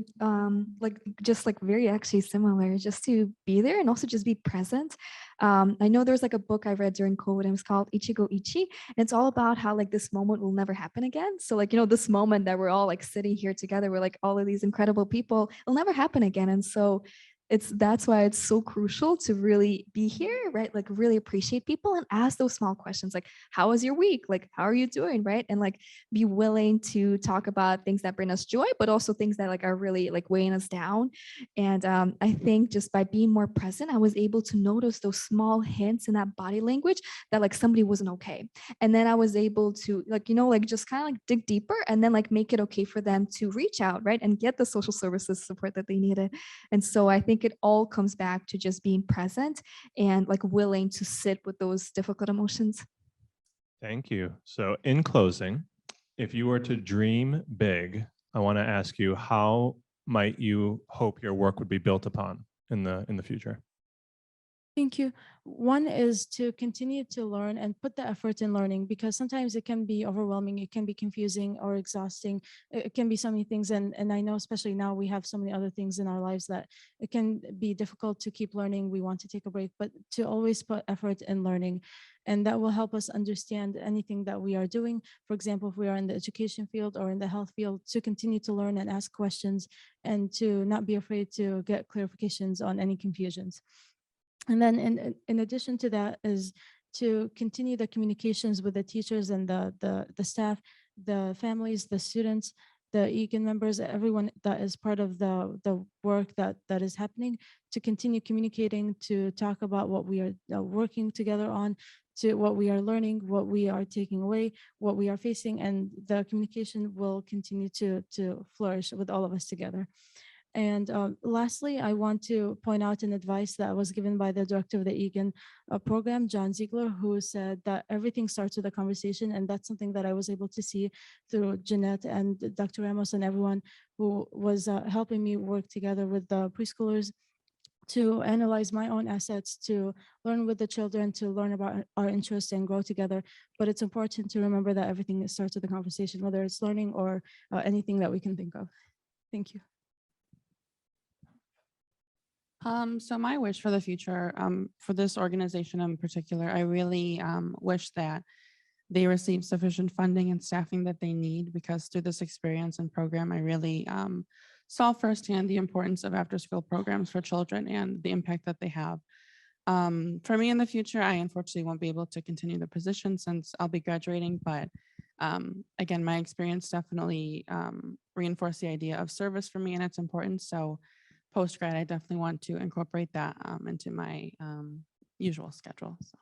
like just like very actually similar, just to be there and also just be present. I know there's like a book I read during COVID and it was called Ichigo Ichi. And it's all about how like this moment will never happen again. So like, you know, this moment that we're all like sitting here together, we're like all of these incredible people, it'll never happen again. And so that's why it's so crucial to really be here, right? Like really appreciate people and ask those small questions like, how was your week? Like, how are you doing? Right. And like be willing to talk about things that bring us joy, but also things that like are really like weighing us down. And I think just by being more present, I was able to notice those small hints in that body language that like somebody wasn't okay. And then I was able to like, you know, like just kind of like dig deeper and then like make it okay for them to reach out, right? And get the social services support that they needed. And so I think it all comes back to just being present and like willing to sit with those difficult emotions. Thank you. So in closing, if you were to dream big, I want to ask you, how might you hope your work would be built upon in the future? Thank you. One is to continue to learn and put the effort in learning, because sometimes it can be overwhelming, it can be confusing or exhausting. It can be so many things. And I know especially now we have so many other things in our lives that it can be difficult to keep learning. We want to take a break, but to always put effort in learning. And that will help us understand anything that we are doing. For example, if we are in the education field or in the health field, to continue to learn and ask questions and to not be afraid to get clarifications on any confusions. And then in addition to that is to continue the communications with the teachers and the staff, the families, the students, the EGAN members, everyone that is part of the work that is happening, to continue communicating, to talk about what we are working together on, to what we are learning, what we are taking away, what we are facing, and the communication will continue to flourish with all of us together. And lastly, I want to point out an advice that was given by the director of the EGAN program, John Ziegler, who said that everything starts with a conversation. And that's something that I was able to see through Jeanette and Dr. Ramos and everyone who was helping me work together with the preschoolers to analyze my own assets, to learn with the children, to learn about our interests and grow together. But it's important to remember that everything starts with a conversation, whether it's learning or anything that we can think of. Thank you. So my wish for the future, for this organization in particular, I really wish that they receive sufficient funding and staffing that they need, because through this experience and program, I really saw firsthand the importance of after-school programs for children and the impact that they have. For me in the future, I unfortunately won't be able to continue the position since I'll be graduating, but again, my experience definitely reinforced the idea of service for me and its importance. So post-grad, I definitely want to incorporate that into my usual schedule. So.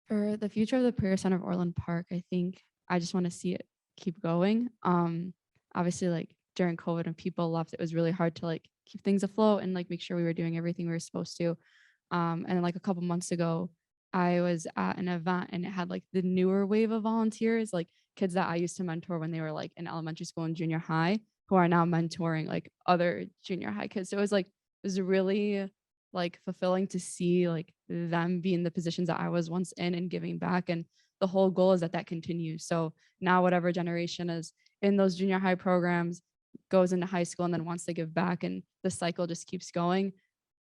For the future of the Prayer Center of Orland Park, I think I just want to see it keep going. Obviously, like during COVID and people left, it was really hard to like keep things afloat and like make sure we were doing everything we were supposed to. And like a couple months ago, I was at an event and it had like the newer wave of volunteers, like kids that I used to mentor when they were like in elementary school and junior high, who are now mentoring like other junior high kids. So it was really like fulfilling to see like them be in the positions that I was once in and giving back. And the whole goal is that that continues. So now whatever generation is in those junior high programs goes into high school, and then once they give back and the cycle just keeps going,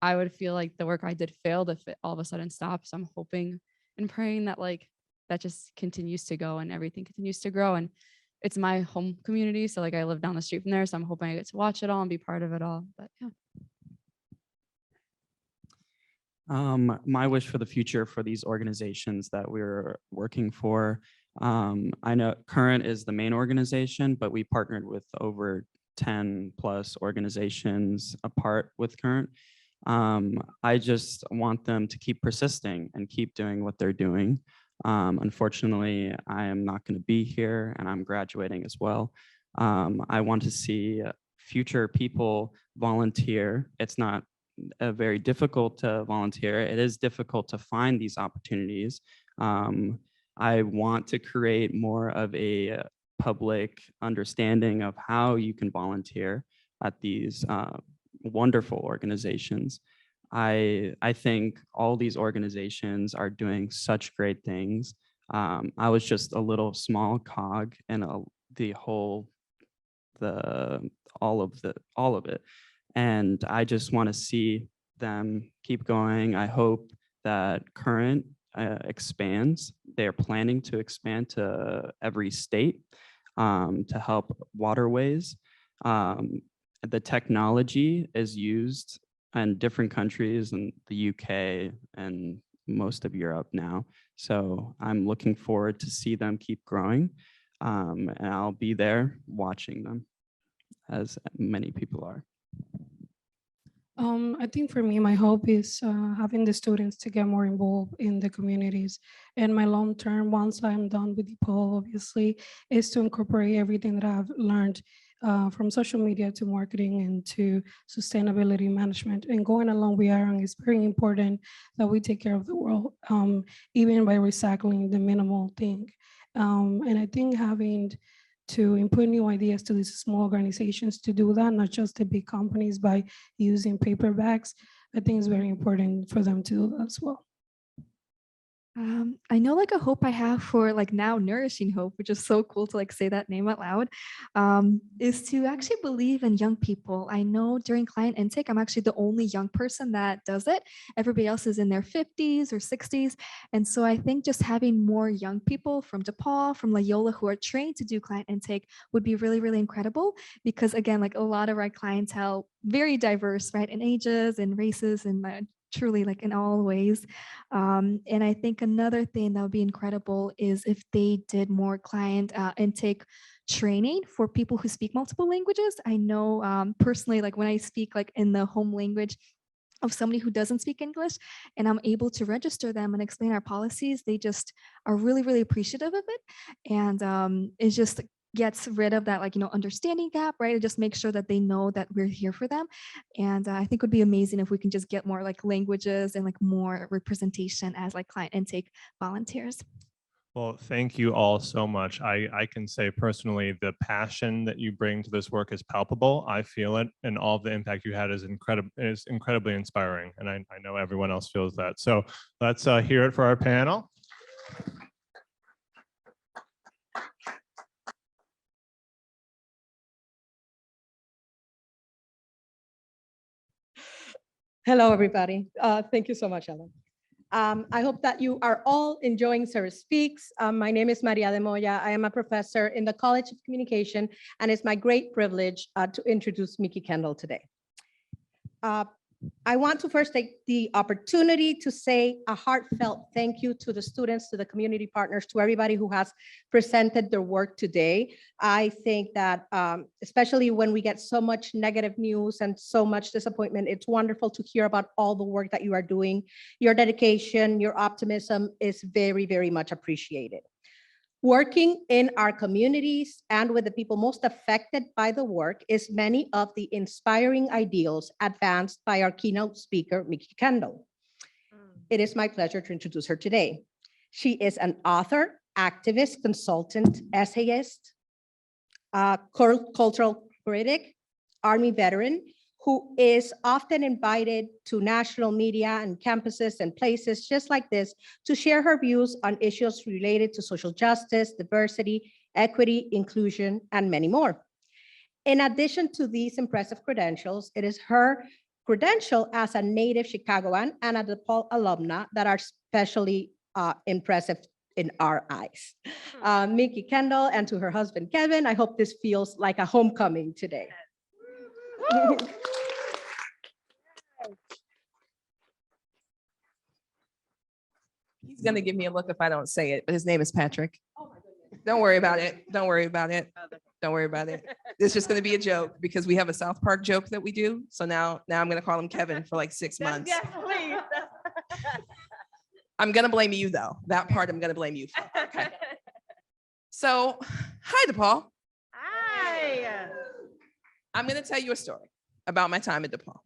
I would feel like the work I did failed if it all of a sudden stops. I'm hoping and praying that like that just continues to go and everything continues to grow. And it's my home community. So like I live down the street from there. So I'm hoping I get to watch it all and be part of it all. But yeah. My wish for the future for these organizations that we're working for, I know Current is the main organization, but we partnered with over 10 plus organizations apart with Current. I just want them to keep persisting and keep doing what they're doing. Unfortunately, I am not going to be here and I'm graduating as well. I want to see future people volunteer. It's not very difficult to volunteer. It is difficult to find these opportunities. I want to create more of a public understanding of how you can volunteer at these wonderful organizations. I think all these organizations are doing such great things. I was just a little small cog in all of it. And I just want to see them keep going. I hope that Current expands. They're planning to expand to every state to help waterways. The technology is used in different countries in the UK and most of Europe now. So I'm looking forward to see them keep growing. And I'll be there watching them, as many people are. I think for me, my hope is having the students to get more involved in the communities. And my long term, once I'm done with DePaul, obviously, is to incorporate everything that I've learned from social media to marketing and to sustainability management. And going along with Aaron, it's very important that we take care of the world, even by recycling the minimal thing. And I think having to input new ideas to these small organizations to do that, not just the big companies by using paper bags. I think it's very important for them to do that as well. I know like a hope I have for like now Nourishing Hope, which is so cool to like say that name out loud, is to actually believe in young people. I know during client intake, I'm actually the only young person that does it. Everybody else is in their 50s or 60s. And so I think just having more young people from DePaul, from Loyola who are trained to do client intake would be really, really incredible. Because again, like a lot of our clientele, very diverse, right, in ages and races and truly like in all ways. And I think another thing that would be incredible is if they did more client intake training for people who speak multiple languages. I know personally, like when I speak like in the home language of somebody who doesn't speak English and I'm able to register them and explain our policies, they just are really, really appreciative of it. And it just gets rid of that, like, understanding gap, right? And just make sure that they know that we're here for them. And I think it would be amazing if we can just get more like languages and like more representation as like client intake volunteers. Well, thank you all so much. I can say personally, the passion that you bring to this work is palpable. I feel it, and all of the impact you had is incredibly inspiring. And I know everyone else feels that. So let's hear it for our panel. Hello, everybody. Thank you so much, Ellen. I hope that you are all enjoying Sarah Speaks. My name is Maria de Moya. I am a professor in the College of Communication, and it's my great privilege to introduce Mikki Kendall today. I want to first take the opportunity to say a heartfelt thank you to the students, to the community partners, to everybody who has presented their work today. I think that especially when we get so much negative news and so much disappointment, it's wonderful to hear about all the work that you are doing. Your dedication, your optimism is very, very much appreciated. Working in our communities and with the people most affected by the work is many of the inspiring ideals advanced by our keynote speaker, Mikki Kendall. It is my pleasure to introduce her today. She is an author, activist, consultant, essayist, cultural critic, Army veteran, who is often invited to national media and campuses and places just like this to share her views on issues related to social justice, diversity, equity, inclusion, and many more. In addition to these impressive credentials, it is her credential as a native Chicagoan and a DePaul alumna that are especially impressive in our eyes. Mikki Kendall, and to her husband, Kevin, I hope this feels like a homecoming today. He's gonna give me a look if I don't say it, but his name is Patrick. Don't worry about it. Don't worry about it. Don't worry about it. It's just gonna be a joke because we have a South Park joke that we do. So now I'm gonna call him Kevin for like 6 months. Yes, please. I'm gonna blame you though. That part I'm gonna blame you for. Okay. So, hi DePaul. Hi. I'm going to tell you a story about my time at DePaul.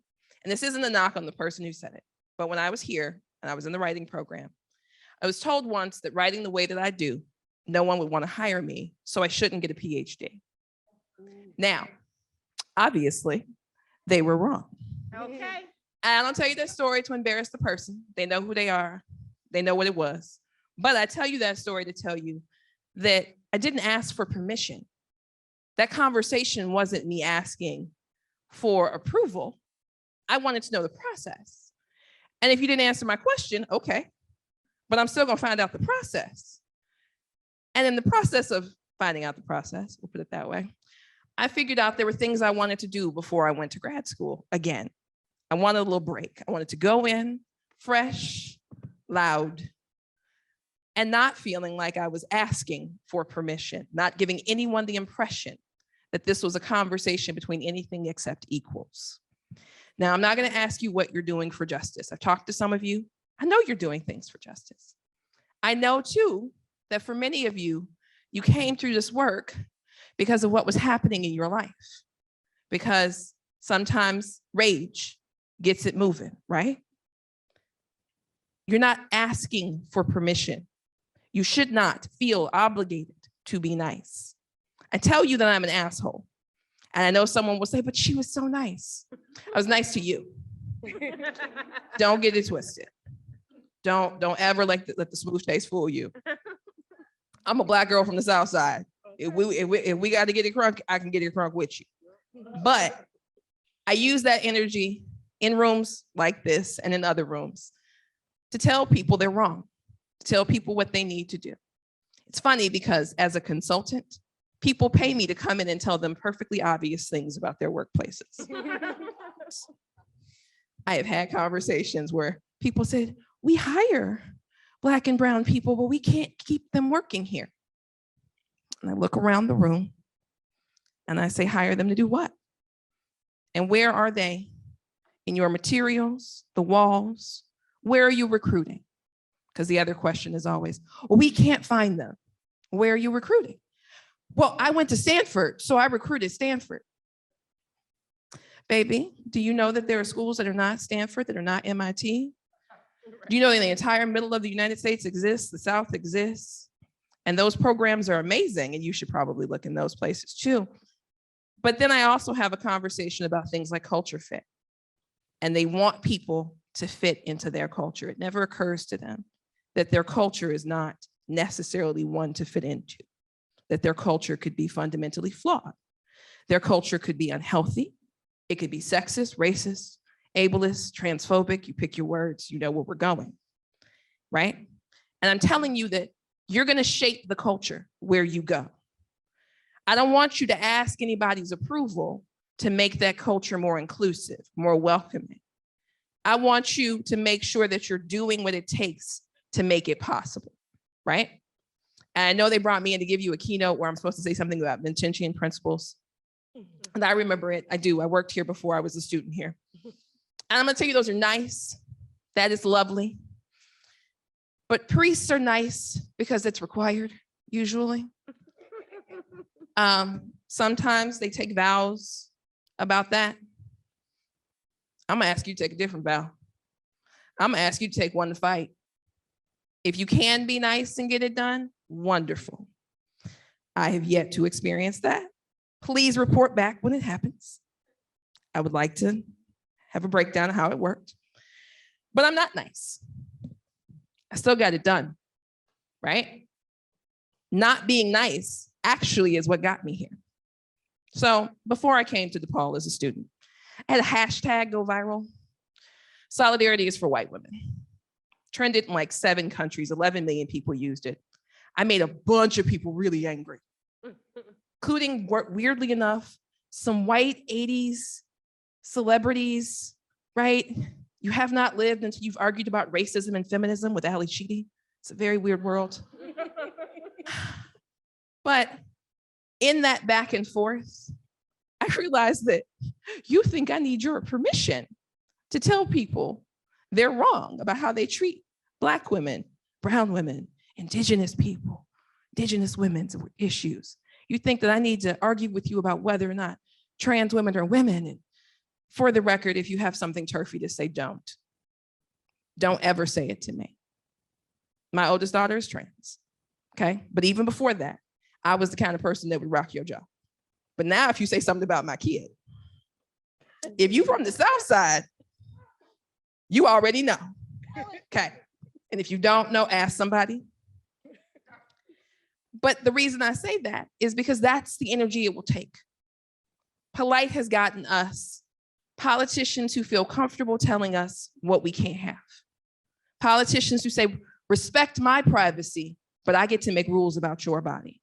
And this isn't a knock on the person who said it, but when I was here and I was in the writing program, I was told once that writing the way that I do, no one would want to hire me, so I shouldn't get a PhD. Now, obviously, they were wrong. Okay. And I don't tell you that story to embarrass the person. They know who they are. They know what it was. But I tell you that story to tell you that I didn't ask for permission. That conversation wasn't me asking for approval. I wanted to know the process. And if you didn't answer my question, okay, but I'm still gonna find out the process. And in the process of finding out the process, we'll put it that way, I figured out there were things I wanted to do before I went to grad school again. I wanted a little break. I wanted to go in fresh, loud, and not feeling like I was asking for permission, not giving anyone the impression that this was a conversation between anything except equals. Now, I'm not going to ask you what you're doing for justice. I've talked to some of you. I know you're doing things for justice. I know too that for many of you, you came through this work because of what was happening in your life, because sometimes rage gets it moving, right? You're not asking for permission. You should not feel obligated to be nice. I tell you that I'm an asshole. And I know someone will say, but she was so nice. I was nice to you. Don't get it twisted. Don't ever let the smooth taste fool you. I'm a Black girl from the South Side. If we got to get it crunk, I can get it crunk with you. But I use that energy in rooms like this and in other rooms to tell people they're wrong, to tell people what they need to do. It's funny because as a consultant, people pay me to come in and tell them perfectly obvious things about their workplaces. I have had conversations where people said, we hire Black and brown people, but we can't keep them working here. And I look around the room and I say, hire them to do what? And where are they? In your materials, the walls? Where are you recruiting? Because the other question is always, well, we can't find them. Where are you recruiting? Well, I went to Stanford, so I recruited Stanford. Baby, do you know that there are schools that are not Stanford, that are not MIT? Do you know that the entire middle of the United States exists, the South exists? And those programs are amazing, and you should probably look in those places too. But then I also have a conversation about things like culture fit. And they want people to fit into their culture. It never occurs to them that their culture is not necessarily one to fit into, that their culture could be fundamentally flawed. Their culture could be unhealthy. It could be sexist, racist, ableist, transphobic. You pick your words, you know where we're going, right? And I'm telling you that you're going to shape the culture where you go. I don't want you to ask anybody's approval to make that culture more inclusive, more welcoming. I want you to make sure that you're doing what it takes to make it possible, right? And I know they brought me in to give you a keynote where I'm supposed to say something about Vincentian principles. And I remember it, I do. I worked here before I was a student here. And I'm gonna tell you, those are nice. That is lovely. But priests are nice because it's required, usually. Sometimes they take vows about that. I'm gonna ask you to take a different vow. I'm gonna ask you to take one to fight. If you can be nice and get it done, wonderful. I have yet to experience that. Please report back when it happens. I would like to have a breakdown of how it worked. But I'm not nice. I still got it done, right? Not being nice actually is what got me here. So before I came to DePaul as a student, I had a hashtag go viral. Solidarity is for white women. Trended in like 7 countries, 11 million people used it. I made a bunch of people really angry, including, weirdly enough, some white 80s celebrities, right? You have not lived until you've argued about racism and feminism with Ali Sheedy. It's a very weird world. But in that back and forth, I realized that you think I need your permission to tell people they're wrong about how they treat Black women, brown women, Indigenous people, Indigenous women's issues. You think that I need to argue with you about whether or not trans women are women. And for the record, if you have something turfy to say, don't. Don't ever say it to me. My oldest daughter is trans, okay? But even before that, I was the kind of person that would rock your jaw. But now if you say something about my kid, if you from the South Side, you already know, okay? And if you don't know, ask somebody. But the reason I say that is because that's the energy it will take. Polite has gotten us politicians who feel comfortable telling us what we can't have. Politicians who say, respect my privacy, but I get to make rules about your body.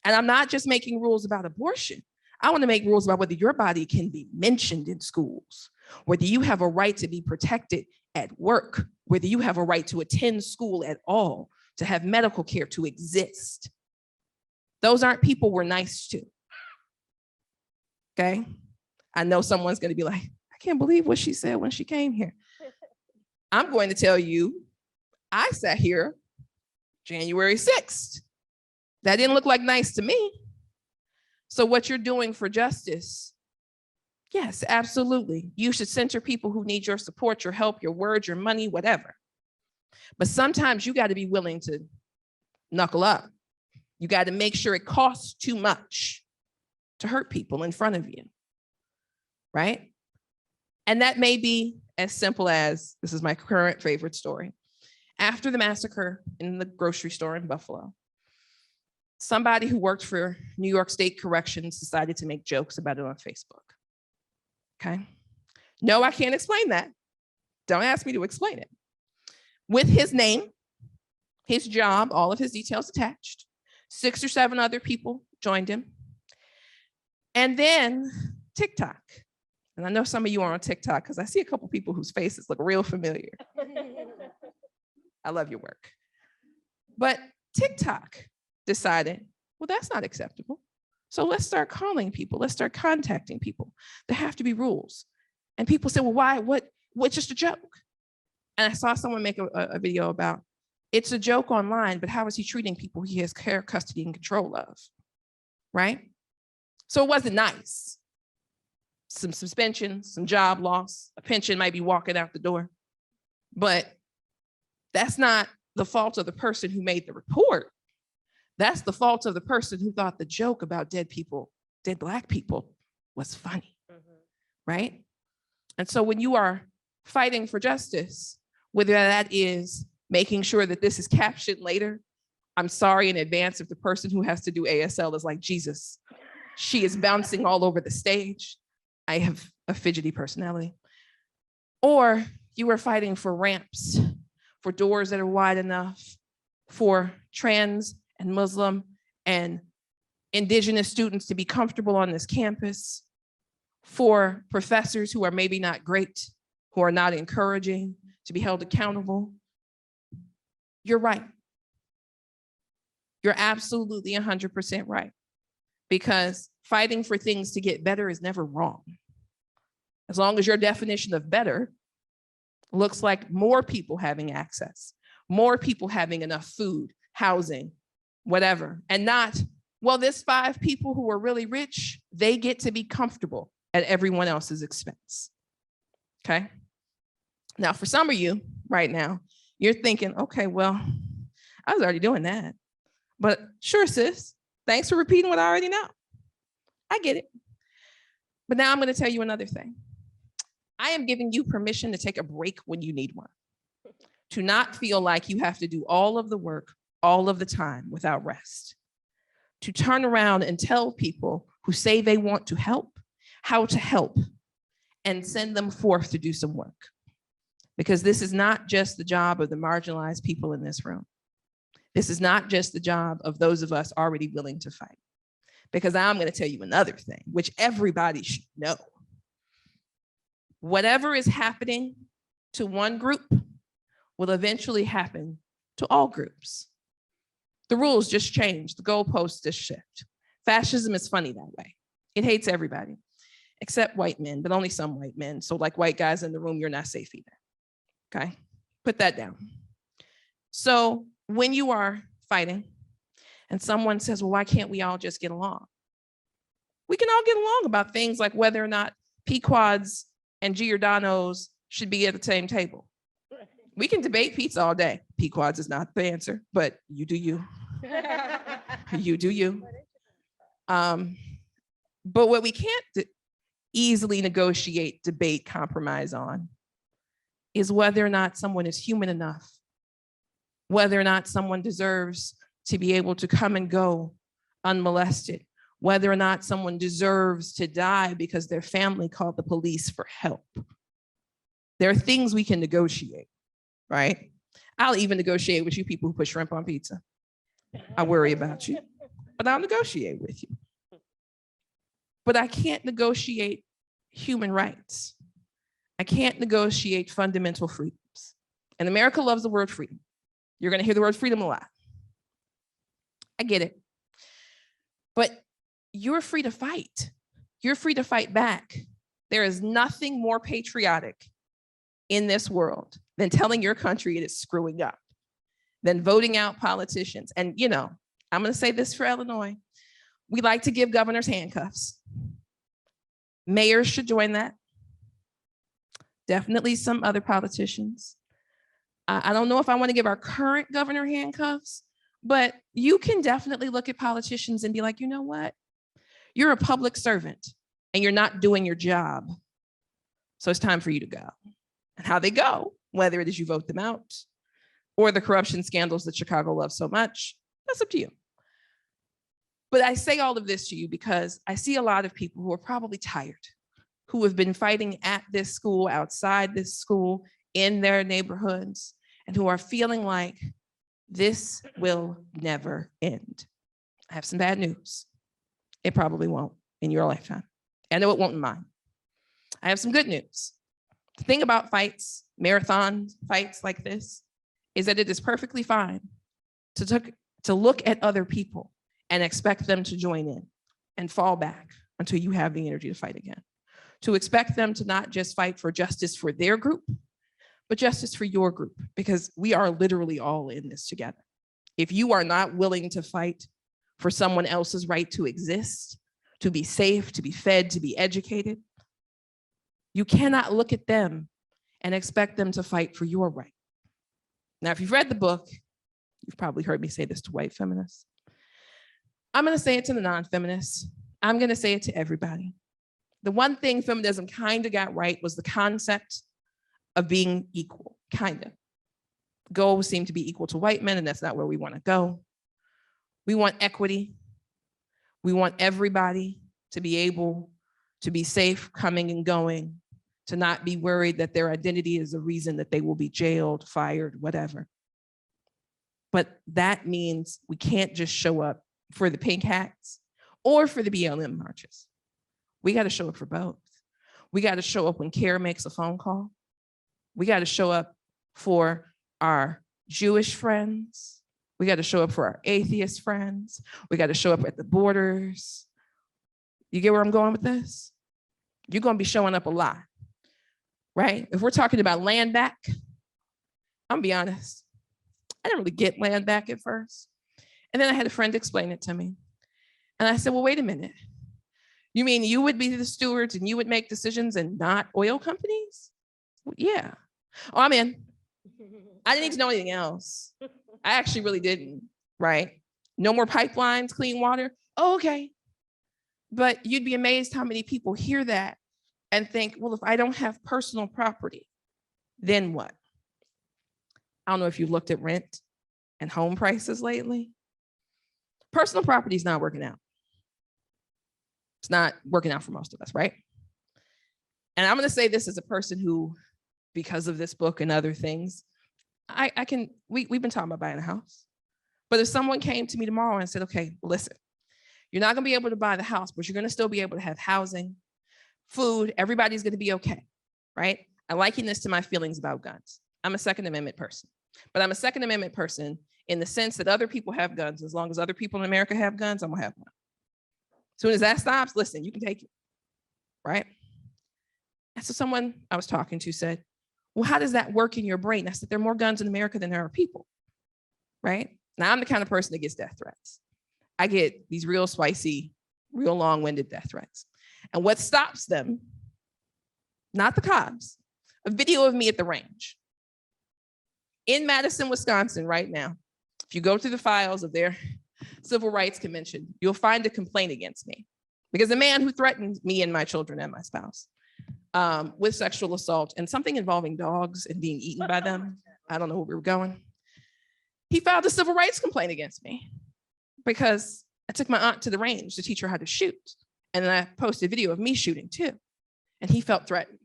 And I'm not just making rules about abortion. I want to make rules about whether your body can be mentioned in schools, whether you have a right to be protected at work, whether you have a right to attend school at all, to have medical care, to exist. Those aren't people we're nice to. Okay? I know someone's going to be like, I can't believe what she said when she came here. I'm going to tell you, I sat here January 6th. That didn't look like nice to me. So what you're doing for justice, yes, absolutely. You should center people who need your support, your help, your words, your money, whatever. But sometimes you got to be willing to knuckle up. You got to make sure it costs too much to hurt people in front of you, right? And that may be as simple as, this is my current favorite story. After the massacre in the grocery store in Buffalo, somebody who worked for New York State Corrections decided to make jokes about it on Facebook, okay? No, I can't explain that. Don't ask me to explain it. With his name, his job, all of his details attached, 6 or 7 other people joined him. And then TikTok. And I know some of you are on TikTok because I see a couple people whose faces look real familiar. I love your work. But TikTok decided, well, that's not acceptable. So let's start calling people. Let's start contacting people. There have to be rules. And people say, well, why? What's just a joke? And I saw someone make a video about, it's a joke online, but how is he treating people he has care, custody, and control of, right? So it wasn't nice. Some suspension, some job loss, a pension might be walking out the door. But that's not the fault of the person who made the report. That's the fault of the person who thought the joke about dead people, dead Black people, was funny, right? And so when you are fighting for justice, whether that is making sure that this is captioned later, I'm sorry in advance if the person who has to do ASL is like, Jesus, she is bouncing all over the stage. I have a fidgety personality. Or you are fighting for ramps, for doors that are wide enough, for trans and Muslim and Indigenous students to be comfortable on this campus, for professors who are maybe not great, who are not encouraging, to be held accountable. You're right. You're absolutely 100% right. Because fighting for things to get better is never wrong. As long as your definition of better looks like more people having access, more people having enough food, housing, whatever, and not, well, there's 5 people who are really rich, they get to be comfortable at everyone else's expense, okay? Now, for some of you right now, you're thinking, okay, well, I was already doing that. But sure, sis, thanks for repeating what I already know. I get it. But now I'm going to tell you another thing. I am giving you permission to take a break when you need one, to not feel like you have to do all of the work all of the time without rest, to turn around and tell people who say they want to help how to help and send them forth to do some work. Because this is not just the job of the marginalized people in this room. This is not just the job of those of us already willing to fight. Because I'm going to tell you another thing, which everybody should know. Whatever is happening to one group will eventually happen to all groups. The rules just change, the goalposts just shift. Fascism is funny that way. It hates everybody, except white men, but only some white men. So like white guys in the room, you're not safe either, okay? Put that down. So when you are fighting and someone says, well, why can't we all just get along? We can all get along about things like whether or not Pequods and Giordano's should be at the same table. We can debate pizza all day. Pequods is not the answer, but you do you. You do you. But what we can't easily negotiate, debate, compromise on is whether or not someone is human enough, whether or not someone deserves to be able to come and go unmolested, whether or not someone deserves to die because their family called the police for help. There are things we can negotiate, right? I'll even negotiate with you people who put shrimp on pizza. I worry about you, but I'll negotiate with you. But I can't negotiate human rights. I can't negotiate fundamental freedoms. And America loves the word freedom. You're gonna hear the word freedom a lot. I get it. But you're free to fight. You're free to fight back. There is nothing more patriotic in this world than telling your country it is screwing up, than voting out politicians. And you know, I'm gonna say this for Illinois. We like to give governors handcuffs. Mayors should join that. Definitely some other politicians. I don't know if I want to give our current governor handcuffs, but you can definitely look at politicians and be like, you know what? You're a public servant and you're not doing your job. So it's time for you to go. And how they go, whether it is you vote them out or the corruption scandals that Chicago loves so much, that's up to you. But I say all of this to you because I see a lot of people who are probably tired, who have been fighting at this school, outside this school, in their neighborhoods, and who are feeling like this will never end. I have some bad news. It probably won't in your lifetime. I know it won't in mine. I have some good news. The thing about fights, marathon fights like this, is that it is perfectly fine to look at other people and expect them to join in and fall back until you have the energy to fight again. To expect them to not just fight for justice for their group, but justice for your group, because we are literally all in this together. If you are not willing to fight for someone else's right to exist, to be safe, to be fed, to be educated, you cannot look at them and expect them to fight for your right. Now, if you've read the book, you've probably heard me say this to white feminists. I'm gonna say it to the non-feminists. I'm gonna say it to everybody. The one thing feminism kind of got right was the concept of being equal, kind of. Goals seem to be equal to white men, and that's not where we want to go. We want equity. We want everybody to be able to be safe coming and going, to not be worried that their identity is the reason that they will be jailed, fired, whatever. But that means we can't just show up for the pink hats or for the BLM marches. We got to show up for both. We got to show up when CARE makes a phone call. We got to show up for our Jewish friends. We got to show up for our atheist friends. We got to show up at the borders. You get where I'm going with this? You're going to be showing up a lot, right? If we're talking about land back, I'm gonna be honest, I didn't really get land back at first. And then I had a friend explain it to me. And I said, well, wait a minute. You mean you would be the stewards and you would make decisions and not oil companies? Well, yeah. Oh, I'm in. I didn't need to know anything else. I actually really didn't, right? No more pipelines, clean water. Oh, okay. But you'd be amazed how many people hear that and think, well, if I don't have personal property, then what? I don't know if you looked at rent and home prices lately. Personal property is not working out. It's not working out for most of us, right? And I'm gonna say this as a person who, because of this book and other things, we've been talking about buying a house. But if someone came to me tomorrow and said, okay, listen, you're not gonna be able to buy the house, but you're gonna still be able to have housing, food, everybody's gonna be okay, right? I liken this to my feelings about guns. I'm a Second Amendment person, but I'm a Second Amendment person in the sense that other people have guns. As long as other people in America have guns, I'm gonna have one. As soon as that stops, listen, you can take it, right? And so someone I was talking to said, well, how does that work in your brain? I said, there are more guns in America than there are people, right? Now I'm the kind of person that gets death threats. I get these real spicy real long-winded death threats. And what stops them, not the cops, a video of me at the range. In Madison, Wisconsin right now, if you go through the files of their Civil Rights Convention, you'll find a complaint against me because a man who threatened me and my children and my spouse with sexual assault and something involving dogs and being eaten by them, I don't know where we were going. He filed a civil rights complaint against me because I took my aunt to the range to teach her how to shoot. And then I posted a video of me shooting too. And he felt threatened.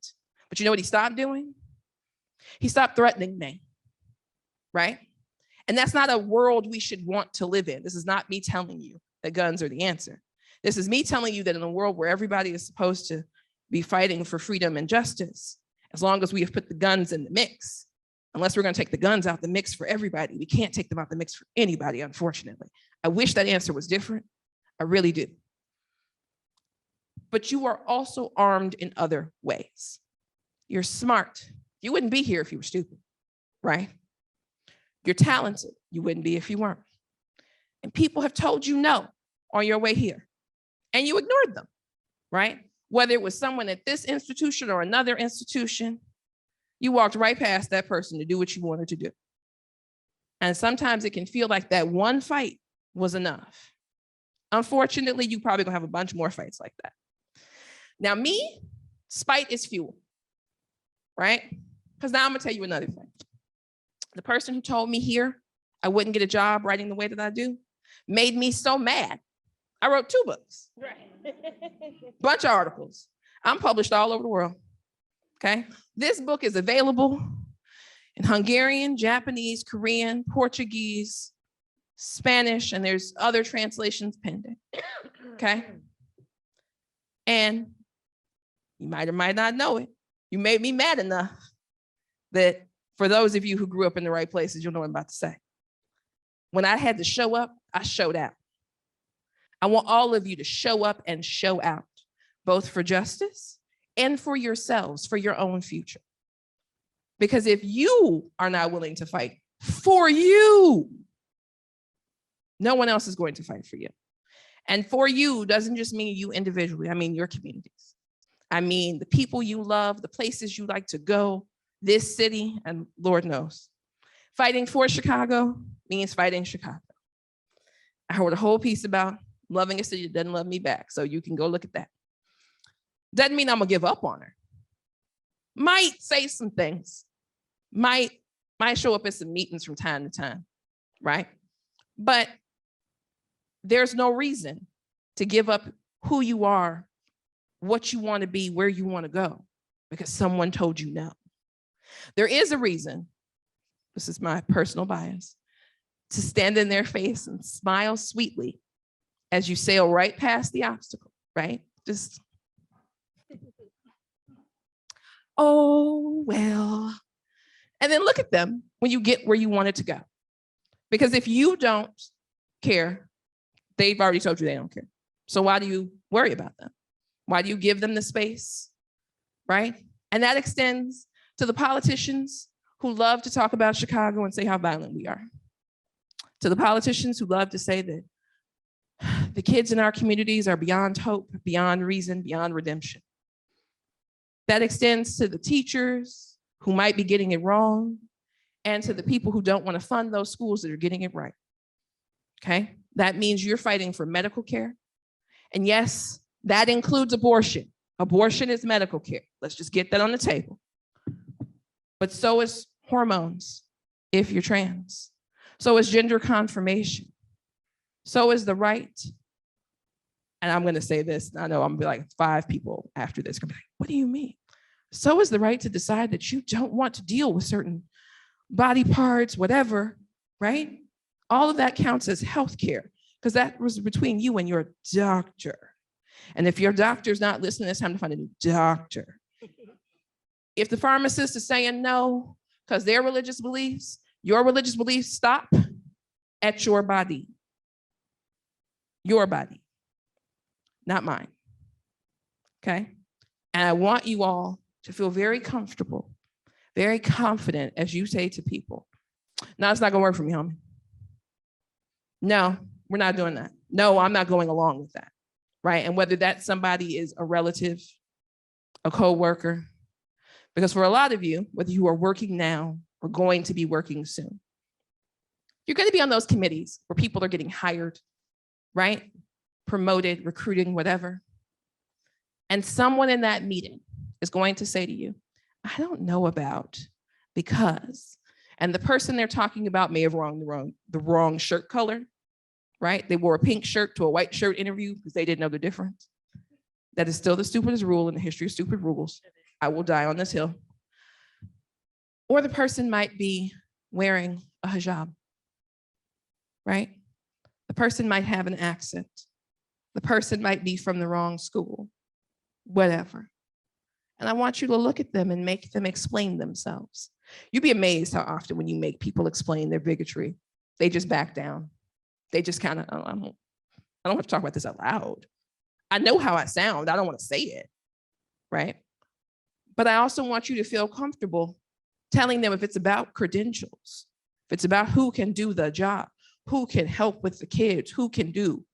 But you know what he stopped doing? He stopped threatening me, right? And that's not a world we should want to live in. This is not me telling you that guns are the answer. This is me telling you that in a world where everybody is supposed to be fighting for freedom and justice, as long as we have put the guns in the mix, unless we're going to take the guns out the mix for everybody, we can't take them out the mix for anybody, unfortunately. I wish that answer was different. I really do. But you are also armed in other ways. You're smart. You wouldn't be here if you were stupid, right? You're talented. You wouldn't be if you weren't. And people have told you no on your way here, and you ignored them, right? Whether it was someone at this institution or another institution, you walked right past that person to do what you wanted to do. And sometimes it can feel like that one fight was enough. Unfortunately, you probably gonna have a bunch more fights like that. Now me, spite is fuel, right? Because now I'm gonna tell you another thing. The person who told me here I wouldn't get a job writing the way that I do made me so mad. I wrote 2 books, bunch of articles. I'm published all over the world, okay? This book is available in Hungarian, Japanese, Korean, Portuguese, Spanish, and there's other translations pending, okay? And you might or might not know it. You made me mad enough that for those of you who grew up in the right places, you'll know what I'm about to say. When I had to show up, I showed out. I want all of you to show up and show out, both for justice and for yourselves, for your own future. Because if you are not willing to fight for you, no one else is going to fight for you. And for you doesn't just mean you individually, I mean your communities. I mean the people you love, the places you like to go, this city, and Lord knows. Fighting for Chicago means fighting Chicago. I wrote a whole piece about loving a city that doesn't love me back, so you can go look at that. Doesn't mean I'm gonna give up on her. Might say some things, might show up at some meetings from time to time, right? But there's no reason to give up who you are, what you want to be, where you want to go, because someone told you no. There is a reason, this is my personal bias, to stand in their face and smile sweetly as you sail right past the obstacle, right? Just, oh, well. And then look at them when you get where you wanted to go. Because if you don't care, they've already told you they don't care. So why do you worry about them? Why do you give them the space, right? And that extends to the politicians who love to talk about Chicago and say how violent we are. To the politicians who love to say that the kids in our communities are beyond hope, beyond reason, beyond redemption. That extends to the teachers who might be getting it wrong, and to the people who don't want to fund those schools that are getting it right, okay? That means you're fighting for medical care. And yes, that includes abortion. Abortion is medical care. Let's just get that on the table. But so is hormones, if you're trans. So is gender confirmation. So is the right, and I'm gonna say this, I know I'm gonna be like 5 people after this, gonna be like, what do you mean? So is the right to decide that you don't want to deal with certain body parts, whatever, right? All of that counts as healthcare, because that was between you and your doctor. And if your doctor's not listening, it's time to find a new doctor. If the pharmacist is saying no, because their religious beliefs, your religious beliefs stop at your body. Your body, not mine, okay? And I want you all to feel very comfortable, very confident as you say to people, no, it's not gonna work for me, homie. No, we're not doing that. No, I'm not going along with that. right? And whether that somebody is a relative, a coworker, because for a lot of you, whether you are working now or going to be working soon, you're going to be on those committees where people are getting hired, right? Promoted, recruiting, whatever. And someone in that meeting is going to say to you, I don't know about because, and the person they're talking about may have worn the wrong shirt color, right? They wore a pink shirt to a white shirt interview because they didn't know the difference. That is still the stupidest rule in the history of stupid rules. I will die on this hill. Or the person might be wearing a hijab, right? The person might have an accent. The person might be from the wrong school, whatever. And I want you to look at them and make them explain themselves. You'd be amazed how often when you make people explain their bigotry, they just back down. They just kind of, I don't have to talk about this out loud. I know how I sound. I don't want to say it, right? But I also want you to feel comfortable telling them if it's about credentials, if it's about who can do the job, who can help with the kids, who can do,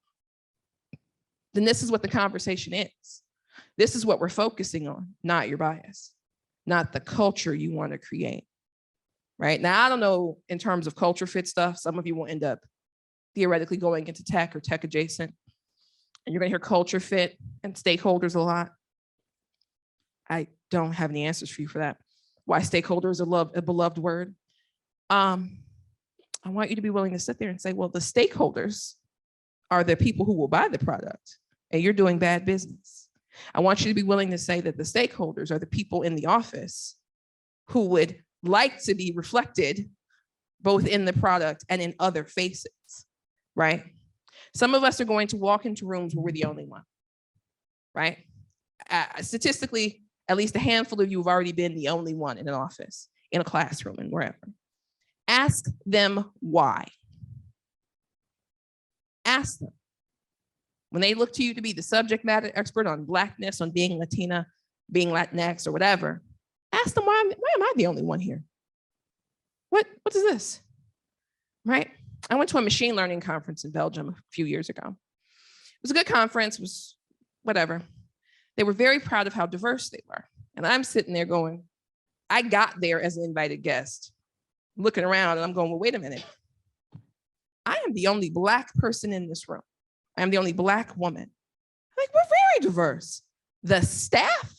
then this is what the conversation is. This is what we're focusing on, not your bias, not the culture you want to create, right? Now, I don't know in terms of culture fit stuff, some of you will end up theoretically going into tech or tech adjacent, and you're gonna hear culture fit and stakeholders a lot. I don't have any answers for you for that. Why stakeholder is a beloved word. I want you to be willing to sit there and say, well, the stakeholders are the people who will buy the product, and you're doing bad business. I want you to be willing to say that the stakeholders are the people in the office who would like to be reflected both in the product and in other faces, right? Some of us are going to walk into rooms where we're the only one, right? Statistically, at least a handful of you have already been the only one in an office, in a classroom, and wherever. Ask them why. Ask them. When they look to you to be the subject matter expert on Blackness, on being Latina, being Latinx, or whatever, ask them, why am I the only one here? What is this, right? I went to a machine learning conference in Belgium a few years ago. It was a good conference, it was whatever. They were very proud of how diverse they were. And I'm sitting there going, I got there as an invited guest, looking around and I'm going, well, wait a minute. I am the only Black person in this room. I am the only Black woman. Like, we're very diverse. The staff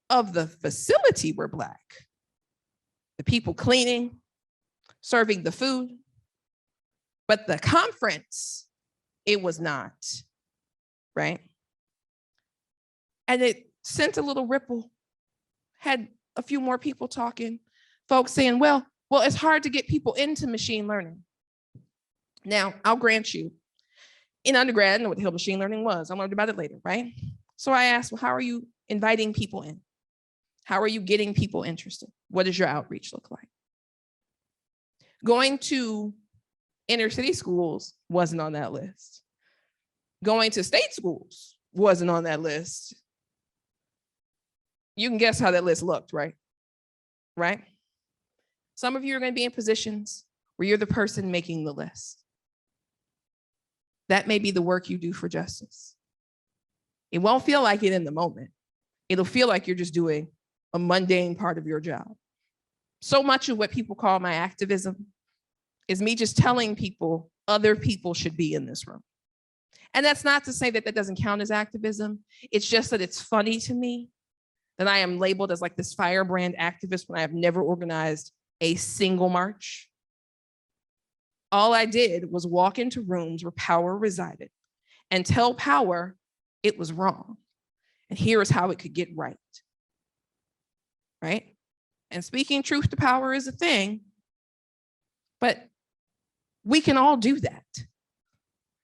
of the facility were Black. The people cleaning, serving the food. But the conference, it was not, right? And it sent a little ripple, had a few more people talking, folks saying, well, it's hard to get people into machine learning. Now, I'll grant you, in undergrad, I didn't know what the hell machine learning was. I learned about it later, right? So I asked, well, how are you inviting people in? How are you getting people interested? What does your outreach look like? Going to inner city schools wasn't on that list. Going to state schools wasn't on that list. You can guess how that list looked, right? Right? Some of you are going to be in positions where you're the person making the list. That may be the work you do for justice. It won't feel like it in the moment. It'll feel like you're just doing a mundane part of your job. So much of what people call my activism is me just telling people other people should be in this room. And that's not to say that that doesn't count as activism. It's just that it's funny to me that I am labeled as like this firebrand activist when I have never organized a single march. All I did was walk into rooms where power resided and tell power it was wrong. And here is how it could get right. Right? And speaking truth to power is a thing, but we can all do that.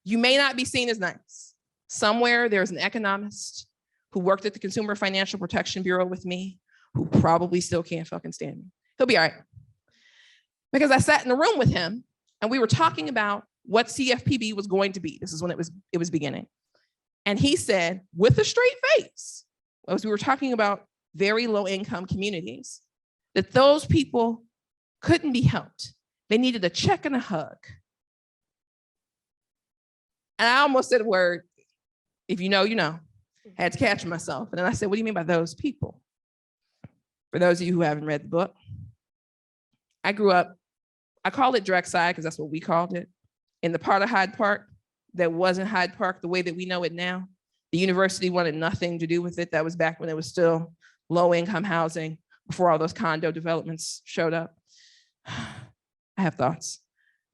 You may not be seen as nice. Somewhere there's an economist who worked at the Consumer Financial Protection Bureau with me, who probably still can't fucking stand me. He'll be all right. Because I sat in a room with him and we were talking about what CFPB was going to be. This is when it was beginning. And he said, with a straight face, as we were talking about very low income communities, that those people couldn't be helped. They needed a check and a hug. And I almost said a word, If you know, you know. Had to catch myself. And then I said, what do you mean by those people? For those of you who haven't read the book, I grew up, I call it direct side because that's what we called it, in the part of Hyde Park that wasn't Hyde Park the way that we know it now. The university wanted nothing to do with it. That was back when it was still low income housing, before all those condo developments showed up. I have thoughts.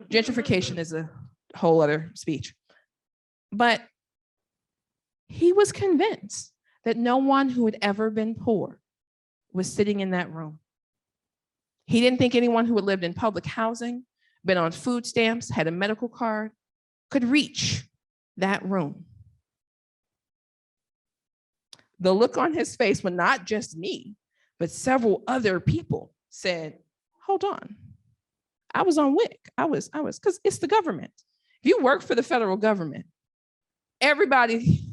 Gentrification is a whole other speech. But he was convinced that no one who had ever been poor was sitting in that room. He didn't think anyone who had lived in public housing, been on food stamps, had a medical card, could reach that room. The look on his face when not just me, but several other people said, hold on, I was on WIC. I was, because it's the government. If you work for the federal government, everybody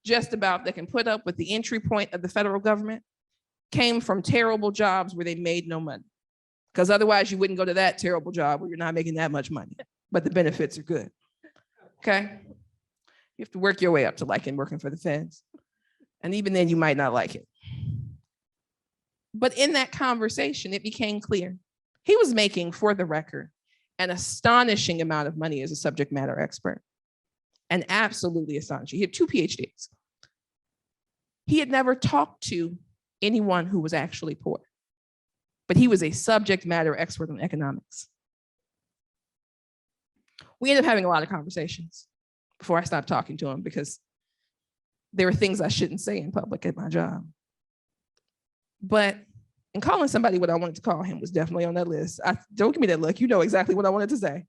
just about that can put up with the entry point of the federal government came from terrible jobs where they made no money. Because otherwise you wouldn't go to that terrible job where you're not making that much money, but the benefits are good. Okay? You have to work your way up to liking working for the feds. And even then you might not like it. But in that conversation, it became clear. He was making, for the record, an astonishing amount of money as a subject matter expert. And absolutely astonishing. He had 2 PhDs. He had never talked to anyone who was actually poor, but he was a subject matter expert in economics. We ended up having a lot of conversations before I stopped talking to him because there were things I shouldn't say in public at my job. But in calling somebody what I wanted to call him was definitely on that list. Don't give me that look, you know exactly what I wanted to say.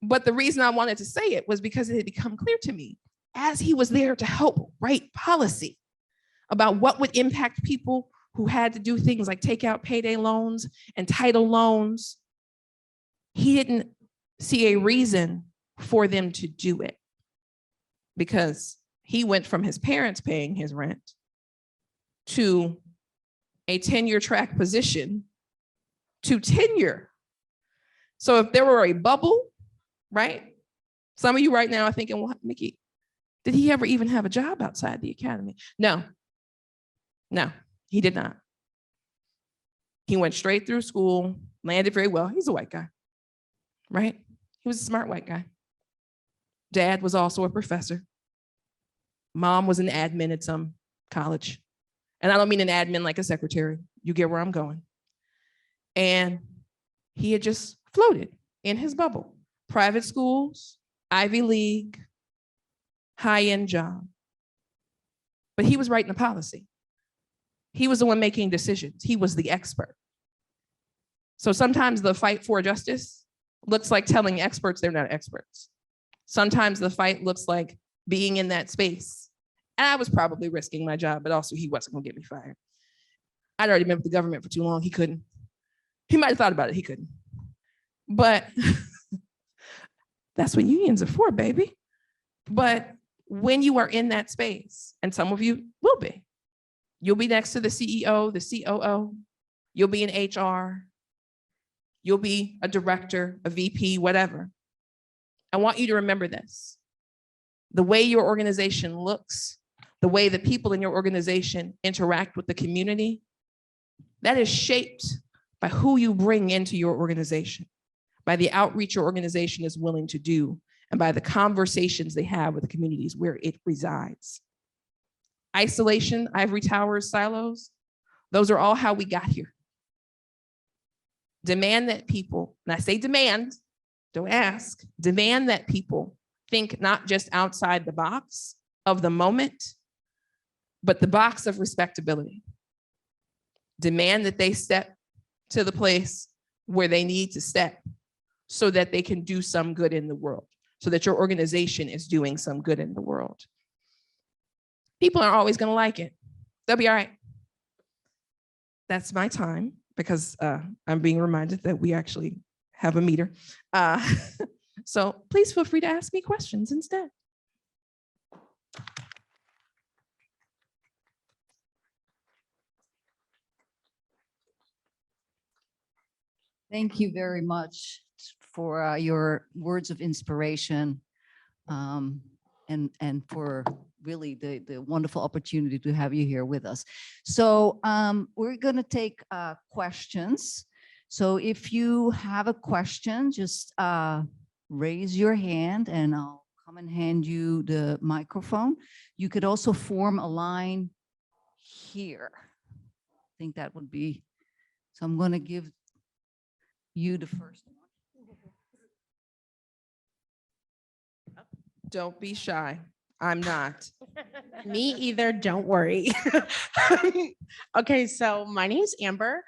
But the reason I wanted to say it was because it had become clear to me as he was there to help write policy about what would impact people who had to do things like take out payday loans and title loans. He didn't see a reason for them to do it because he went from his parents paying his rent to a tenure track position to tenure. So if there were a bubble, right? Some of you right now are thinking, well, Mikki, did he ever even have a job outside the academy? No, he did not. He went straight through school, landed very well. He's a white guy, right? He was a smart white guy. Dad was also a professor. Mom was an admin at some college. And I don't mean an admin like a secretary. You get where I'm going. And he had just floated in his bubble. Private schools, Ivy League, high-end job. But he was writing the policy. He was the one making decisions. He was the expert. So sometimes the fight for justice looks like telling experts they're not experts. Sometimes the fight looks like being in that space. And I was probably risking my job, but also he wasn't gonna get me fired. I'd already been with the government for too long, he couldn't. He might've thought about it, he couldn't. But that's what unions are for, baby. But when you are in that space, and some of you will be, you'll be next to the CEO, the COO, you'll be in HR, you'll be a director, a VP, whatever. I want you to remember this. The way your organization looks, the way the people in your organization interact with the community, that is shaped by who you bring into your organization, by the outreach your organization is willing to do, and by the conversations they have with the communities where it resides. Isolation, ivory towers, silos, those are all how we got here. Demand that people, and I say demand, don't ask, demand that people think not just outside the box of the moment, but the box of respectability. Demand that they step to the place where they need to step so that they can do some good in the world, so that your organization is doing some good in the world. People aren't always gonna like it. They'll be all right. That's my time because I'm being reminded that we actually have a meter. So please feel free to ask me questions instead. Thank you very much for your words of inspiration and and for really the wonderful opportunity to have you here with us. So we're going to take questions. So if you have a question, just raise your hand and I'll come and hand you the microphone. You could also form a line here. I think that would be, so I'm going to give you the first one. Don't be shy. I'm not. Me either, don't worry. Okay, so my name's Amber.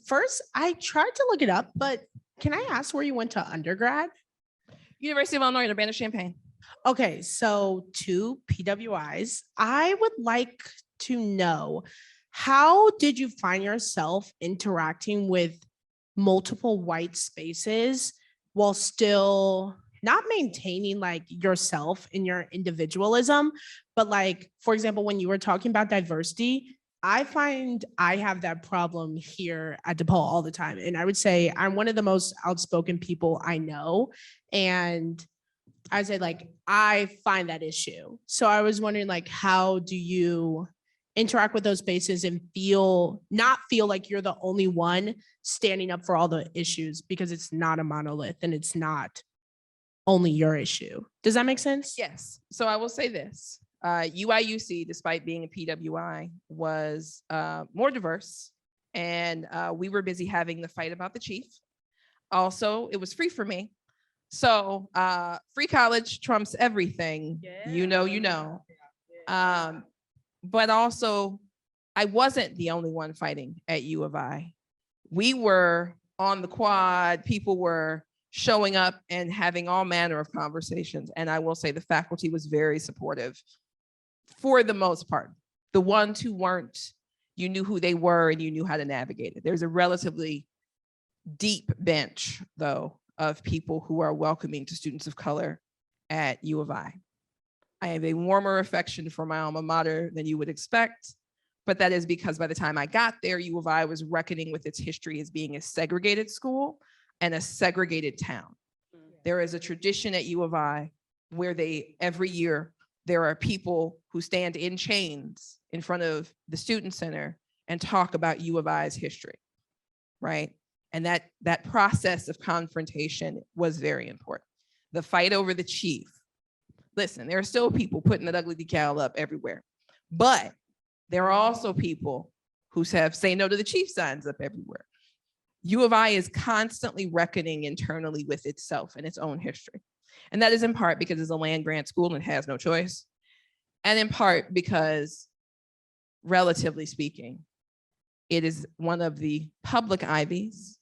First, I tried to look it up, but can I ask where you went to undergrad? University of Illinois, Urbana-Champaign. Okay, so two PWIs. I would like to know, how did you find yourself interacting with multiple white spaces while still not maintaining like yourself and your individualism, but like, for example, when you were talking about diversity, I find I have that problem here at DePaul all the time. And I would say I'm one of the most outspoken people I know. And I say like, I find that issue. So I was wondering like, how do you interact with those spaces and not feel like you're the only one standing up for all the issues, because it's not a monolith and it's not only your issue. Does that make sense? Yes. So I will say this. UIUC, despite being a PWI, was more diverse, and we were busy having the fight about the chief. Also, it was free for me. So free college trumps everything. Yeah. You know. But also, I wasn't the only one fighting at U of I. We were on the quad. People were showing up and having all manner of conversations. And I will say the faculty was very supportive for the most part. The ones who weren't, you knew who they were and you knew how to navigate it. There's a relatively deep bench, though, of people who are welcoming to students of color at U of I. I have a warmer affection for my alma mater than you would expect, but that is because by the time I got there, U of I was reckoning with its history as being a segregated school and a segregated town. There is a tradition at U of I where every year, there are people who stand in chains in front of the student center and talk about U of I's history, right? And that process of confrontation was very important. The fight over the chief. Listen, there are still people putting that ugly decal up everywhere, but there are also people who have say no to the chief signs up everywhere. U of I is constantly reckoning internally with itself and its own history. And that is in part because it's a land grant school and it has no choice. And in part because, relatively speaking, it is one of the public Ivies.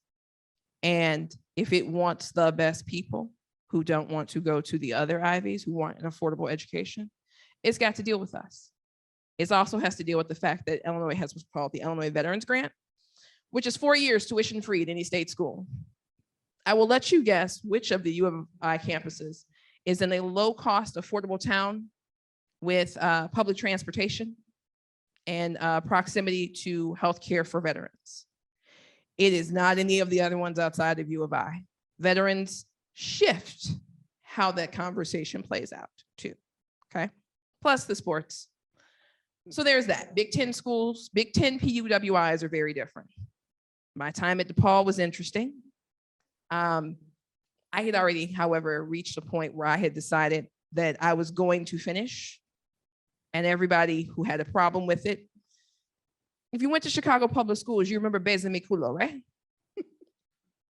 And if it wants the best people who don't want to go to the other Ivies, who want an affordable education, it's got to deal with us. It also has to deal with the fact that Illinois has what's called the Illinois Veterans Grant, which is 4 years tuition free at any state school. I will let you guess which of the U of I campuses is in a low cost, affordable town with public transportation and proximity to healthcare for veterans. It is not any of the other ones outside of U of I. Veterans shift how that conversation plays out too, okay? Plus the sports. So there's that. Big Ten schools, Big Ten PUWIs are very different. My time at DePaul was interesting. I had already, however, reached a point where I had decided that I was going to finish, and everybody who had a problem with it. If you went to Chicago public schools, you remember Bezamikulo, right?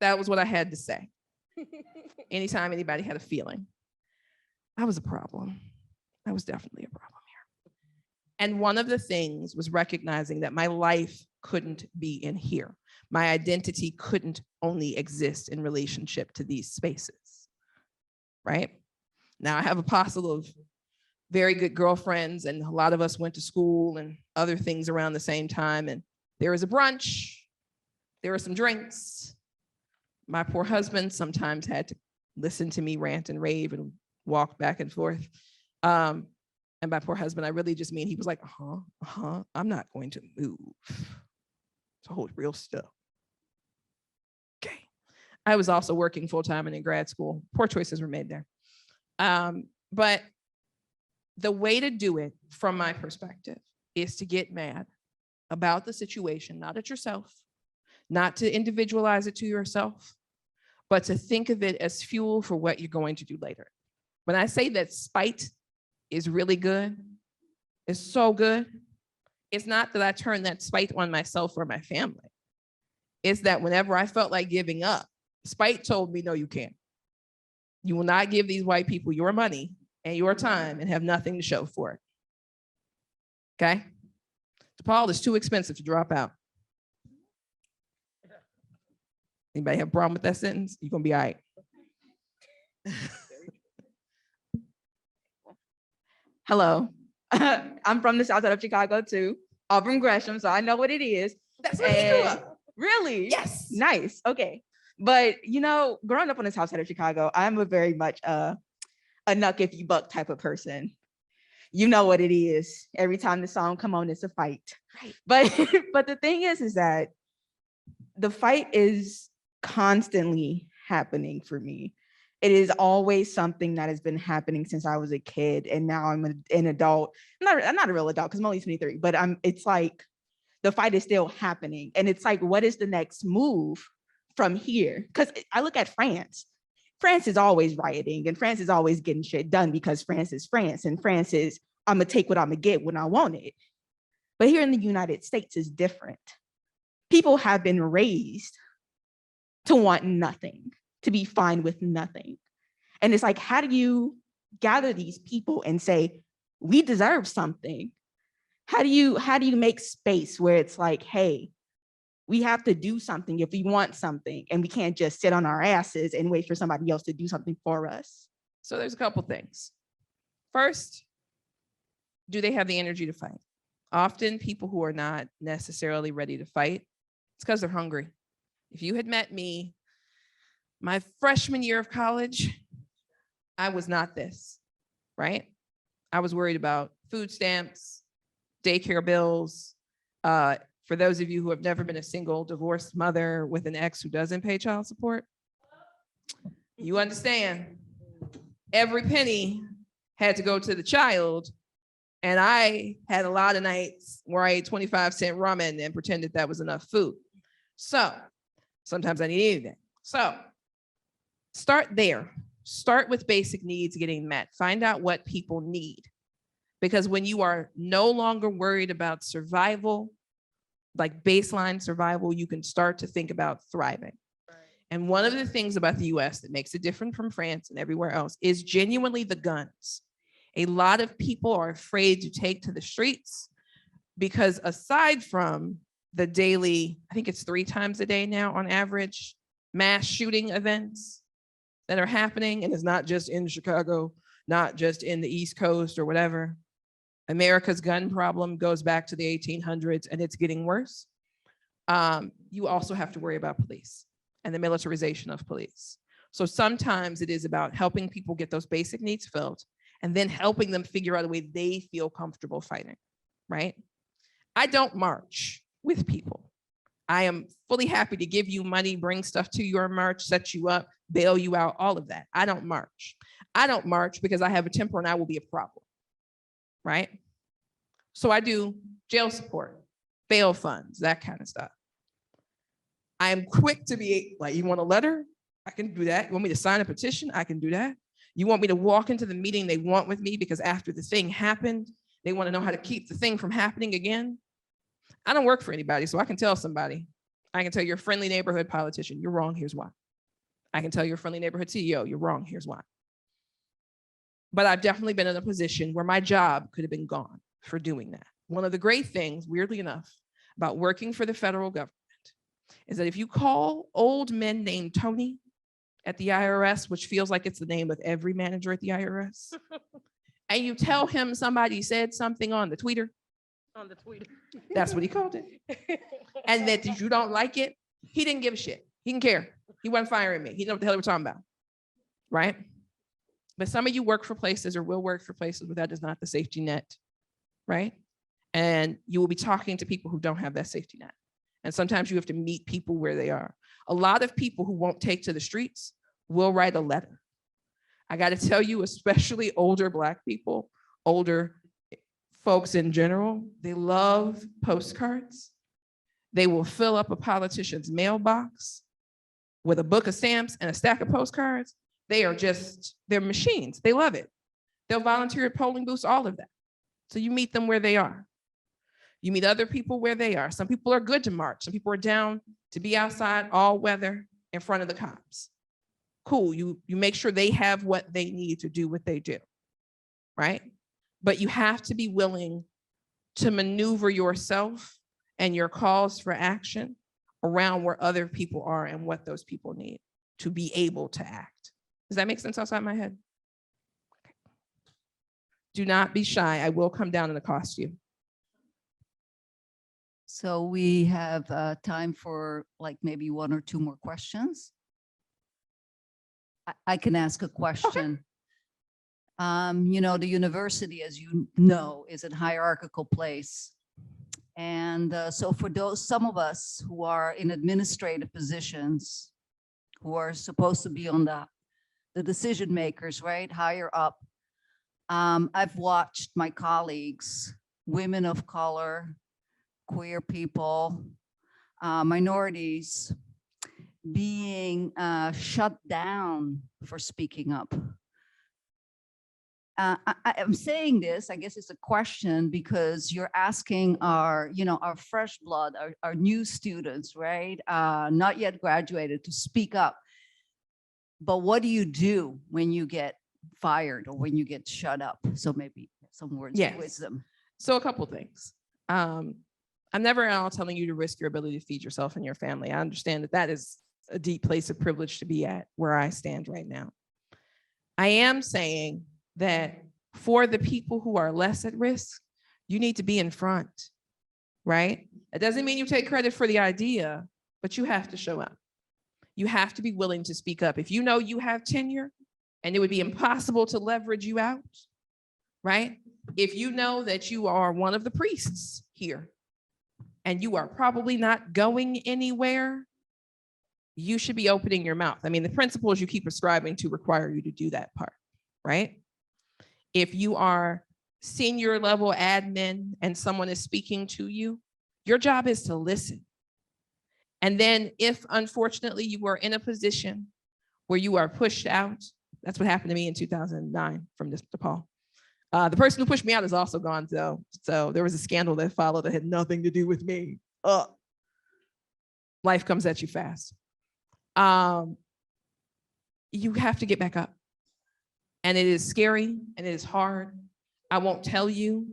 That was what I had to say. Anytime anybody had a feeling, I was a problem. I was definitely a problem here. And one of the things was recognizing that my life couldn't be in here. My identity couldn't only exist in relationship to these spaces, right? Now I have a parcel of very good girlfriends, and a lot of us went to school and other things around the same time. And there was a brunch, there were some drinks. My poor husband sometimes had to listen to me rant and rave and walk back and forth. And by poor husband, I really just mean he was like, I'm not going to move. To hold real still. Okay. I was also working full-time and in grad school. Poor choices were made there. But The way to do it, from my perspective, is to get mad about the situation, not at yourself, not to individualize it to yourself, but to think of it as fuel for what you're going to do later. When I say that spite is really good, it's so good, it's not that I turn that spite on myself or my family. It's that whenever I felt like giving up, spite told me, no, you can't. You will not give these white people your money and your time and have nothing to show for it. Okay? DePaul is too expensive to drop out. Anybody have a problem with that sentence? You're gonna be all right. Hello. I'm from the south side of Chicago too. I'm from Gresham, so I know what it is. That's where he grew And- up. Really? Yes. Nice. Okay. But you know, growing up on the south side of Chicago, I'm a very much a nuck if you buck type of person. You know what it is. Every time the song come on, it's a fight. Right. But the thing is that the fight is constantly happening for me. It is always something that has been happening since I was a kid, and now I'm an adult. I'm not a real adult because I'm only 23, but it's like the fight is still happening. And it's like, what is the next move from here? Because I look at France. France is always rioting and France is always getting shit done because France is France, and France is, I'm gonna take what I'm gonna get when I want it. But here in the United States is different. People have been raised to want nothing, to be fine with nothing. And it's like, how do you gather these people and say, we deserve something? How do you make space where it's like, hey, we have to do something if we want something, and we can't just sit on our asses and wait for somebody else to do something for us? So there's a couple things. First, do they have the energy to fight? Often people who are not necessarily ready to fight, it's because they're hungry. If you had met me my freshman year of college, I was not this, right? I was worried about food stamps, daycare bills. For those of you who have never been a single divorced mother with an ex who doesn't pay child support, you understand. Every penny had to go to the child. And I had a lot of nights where I ate 25-cent ramen and pretended that was enough food. So sometimes I need anything. So start there. Start with basic needs getting met. Find out what people need. Because when you are no longer worried about survival, like baseline survival, you can start to think about thriving. And one of the things about the US that makes it different from France and everywhere else is genuinely the guns. A lot of people are afraid to take to the streets because aside from the daily, I think it's 3 times a day now on average, mass shooting events that are happening, and it's not just in Chicago, not just in the East Coast or whatever. America's gun problem goes back to the 1800s and it's getting worse. You also have to worry about police and the militarization of police. So sometimes it is about helping people get those basic needs filled and then helping them figure out a way they feel comfortable fighting, right? I don't march with people. I am fully happy to give you money, bring stuff to your march, set you up, bail you out, all of that. I don't march. I don't march because I have a temper and I will be a problem, right? So I do jail support, bail funds, that kind of stuff. I am quick to be like, you want a letter? I can do that. You want me to sign a petition? I can do that. You want me to walk into the meeting they want with me because after the thing happened, they want to know how to keep the thing from happening again? I don't work for anybody, so I can tell somebody. I can tell your friendly neighborhood politician, you're wrong, here's why. I can tell your friendly neighborhood CEO, you're wrong, here's why. But I've definitely been in a position where my job could have been gone for doing that. One of the great things, weirdly enough, about working for the federal government is that if you call old men named Tony at the IRS, which feels like it's the name of every manager at the IRS, and you tell him somebody said something on the tweeter, that's what he called it. And that if you don't like it, he didn't give a shit. He didn't care. He wasn't firing me. He didn't know what the hell we were talking about, right? But some of you work for places or will work for places where that is not the safety net, right? And you will be talking to people who don't have that safety net. And sometimes you have to meet people where they are. A lot of people who won't take to the streets will write a letter. I got to tell you, especially older Black people older folks in general, they love postcards. They will fill up a politician's mailbox with a book of stamps and a stack of postcards. They're machines. They love it. They'll volunteer at polling booths, all of that. So you meet them where they are. You meet other people where they are. Some people are good to march. Some people are down to be outside all weather in front of the cops. Cool, you make sure they have what they need to do what they do, right? But you have to be willing to maneuver yourself and your calls for action around where other people are and what those people need to be able to act. Does that make sense outside my head? Okay. Do not be shy. I will come down and accost you. So we have time for like maybe one or two more questions. I can ask a question. You know, the university, as you know, is a hierarchical place. And so for some of us who are in administrative positions, who are supposed to be on the decision makers, right, higher up, I've watched my colleagues, women of color, queer people, minorities, being shut down for speaking up. I'm saying this, I guess it's a question, because you're asking our, you know, our fresh blood, our new students, right? Not yet graduated, to speak up. But what do you do when you get fired or when you get shut up? So maybe some words of wisdom. So a couple things. I'm never at all telling you to risk your ability to feed yourself and your family. I understand that that is a deep place of privilege to be at where I stand right now. I am saying that for the people who are less at risk, you need to be in front, right? It doesn't mean you take credit for the idea, but you have to show up. You have to be willing to speak up. If you know you have tenure and it would be impossible to leverage you out, right? If you know that you are one of the priests here and you are probably not going anywhere, you should be opening your mouth. I mean, the principles you keep prescribing to require you to do that part, right? If you are senior level admin and someone is speaking to you, your job is to listen. And then if unfortunately you are in a position where you are pushed out, that's what happened to me in 2009 from this DePaul. The person who pushed me out is also gone though. So there was a scandal that followed that had nothing to do with me. Life comes at you fast. You have to get back up. And it is scary and it is hard. I won't tell you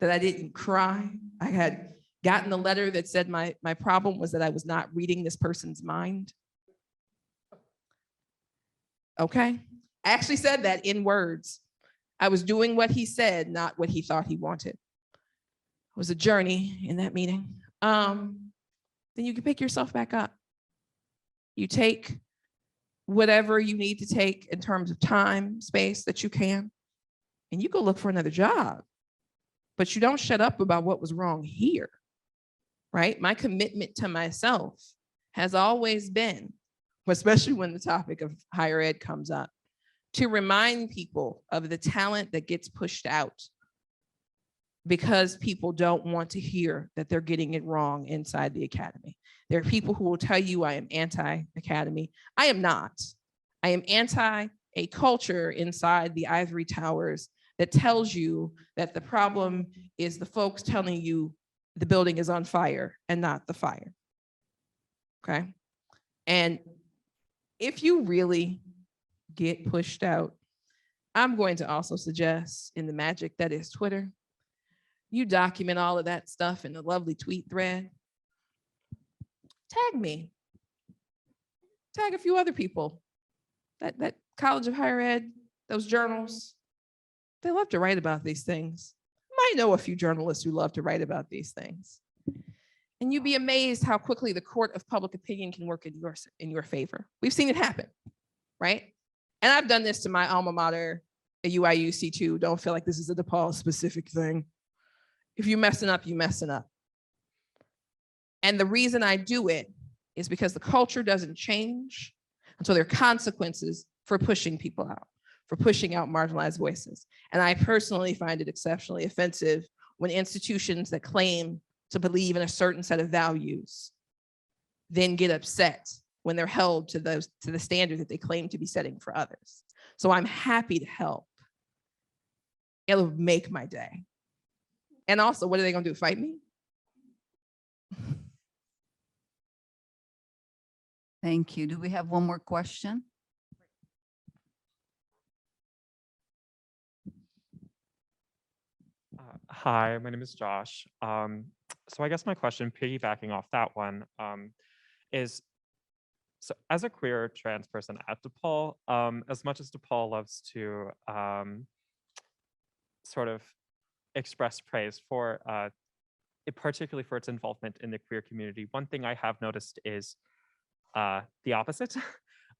that I didn't cry. I had gotten a letter that said my problem was that I was not reading this person's mind. Okay, I actually said that in words. I was doing what he said, not what he thought he wanted. It was a journey in that meeting. Then you can pick yourself back up. You take whatever you need to take in terms of time, space that you can, and you go look for another job. But you don't shut up about what was wrong here, right? My commitment to myself has always been, especially when the topic of higher ed comes up, to remind people of the talent that gets pushed out because people don't want to hear that they're getting it wrong inside the academy. There are people who will tell you I am anti-academy. I am not. I am anti a culture inside the ivory towers that tells you that the problem is the folks telling you the building is on fire and not the fire, okay? And if you really get pushed out, I'm going to also suggest in the magic that is Twitter, you document all of that stuff in a lovely tweet thread. Tag me. Tag a few other people. That College of Higher Ed, those journals, they love to write about these things. You might know a few journalists who love to write about these things. And you'd be amazed how quickly the court of public opinion can work in your favor. We've seen it happen, right? And I've done this to my alma mater at UIUC too. Don't feel like this is a DePaul specific thing. If you're messing up, you're messing up. And the reason I do it is because the culture doesn't change until there are consequences for pushing people out. for pushing out marginalized voices. And I personally find it exceptionally offensive when institutions that claim to believe in a certain set of values then get upset when they're held to the standard that they claim to be setting for others. So I'm happy to help. It'll make my day. And also, what are they gonna do, fight me? Thank you. Do we have one more question? Hi, my name is Josh. So I guess my question, piggybacking off that one, is, so as a queer trans person at DePaul, as much as DePaul loves to sort of express praise for, particularly for its involvement in the queer community, one thing I have noticed is the opposite.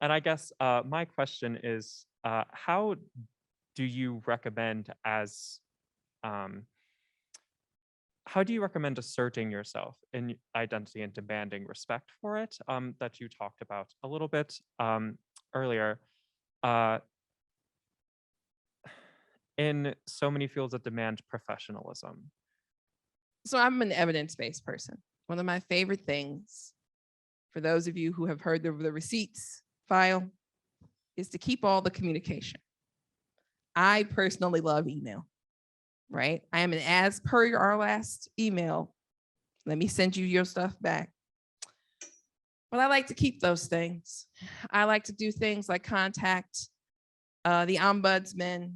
And I guess my question is, how do you recommend how do you recommend asserting yourself in identity and demanding respect for it, that you talked about a little bit earlier, in so many fields that demand professionalism? So I'm an evidence-based person. One of my favorite things, for those of you who have heard the receipts file, is to keep all the communication. I personally love email, right? I am an as per our last email, let me send you your stuff back. But I like to keep those things. I like to do things like contact the ombudsman,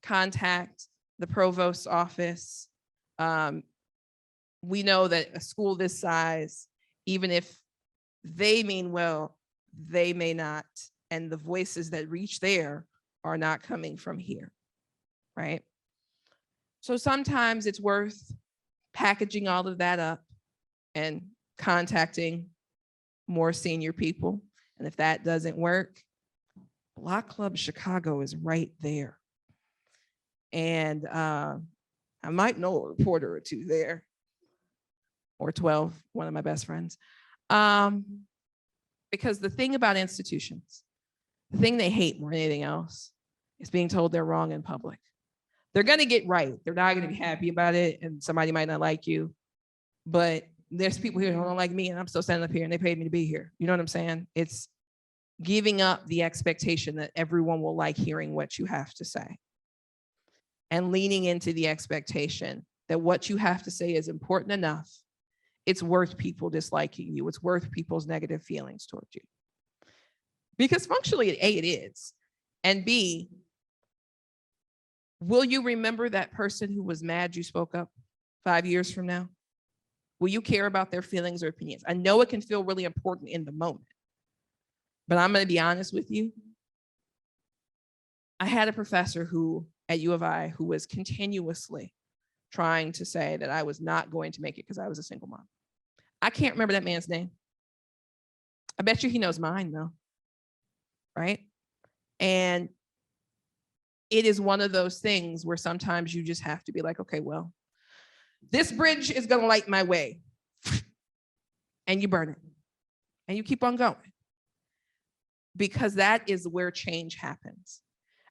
contact the provost's office. We know that a school this size, even if they mean well, they may not. And the voices that reach there are not coming from here, right? So sometimes it's worth packaging all of that up and contacting more senior people. And if that doesn't work, Block Club Chicago is right there. And I might know a reporter or two there, or 12, one of my best friends. Because the thing about institutions, the thing they hate more than anything else is being told they're wrong in public. They're gonna get right. They're not gonna be happy about it, and somebody might not like you, but there's people here who don't like me, and I'm still standing up here, and they paid me to be here. You know what I'm saying? It's giving up the expectation that everyone will like hearing what you have to say, and leaning into the expectation that what you have to say is important enough. It's worth people disliking you. It's worth people's negative feelings towards you. Because functionally, A, it is. And B, will you remember that person who was mad you spoke up 5 years from now? Will you care about their feelings or opinions? I know it can feel really important in the moment, but I'm going to be honest with you. I had a professor who at U of I who was continuously trying to say that I was not going to make it because I was a single mom. I can't remember that man's name. I bet you he knows mine though, right? And it is one of those things where sometimes you just have to be like, okay, well, this bridge is gonna light my way. And you burn it and you keep on going. Because that is where change happens.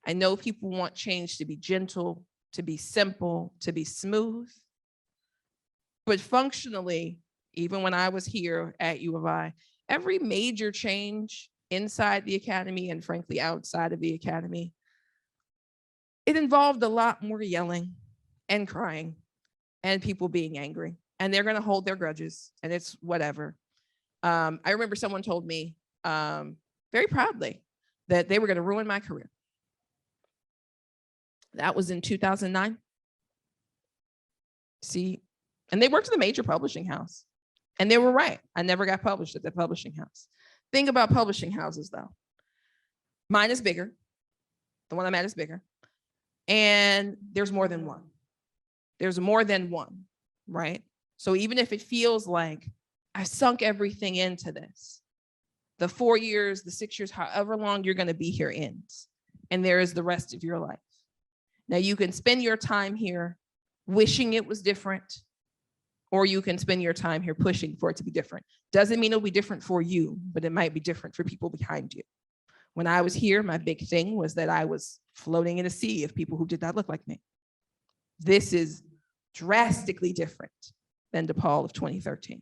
I know people want change to be gentle, to be simple, to be smooth. But functionally, even when I was here at U of I, every major change inside the academy and frankly outside of the academy, it involved a lot more yelling and crying and people being angry. And they're gonna hold their grudges and it's whatever. I remember someone told me very proudly that they were gonna ruin my career. That was in 2009. See, and they worked at a major publishing house. And they were right. I never got published at the publishing house. Thing about publishing houses though, mine is bigger. The one I'm at is bigger. And there's more than one. There's more than one, right? So even if it feels like I sunk everything into this, the 4 years, the 6 years, however long you're gonna be here ends. And there is the rest of your life. Now you can spend your time here wishing it was different, or you can spend your time here pushing for it to be different. Doesn't mean it'll be different for you, but it might be different for people behind you. When I was here, my big thing was that I was floating in a sea of people who did not look like me. This is drastically different than DePaul of 2013.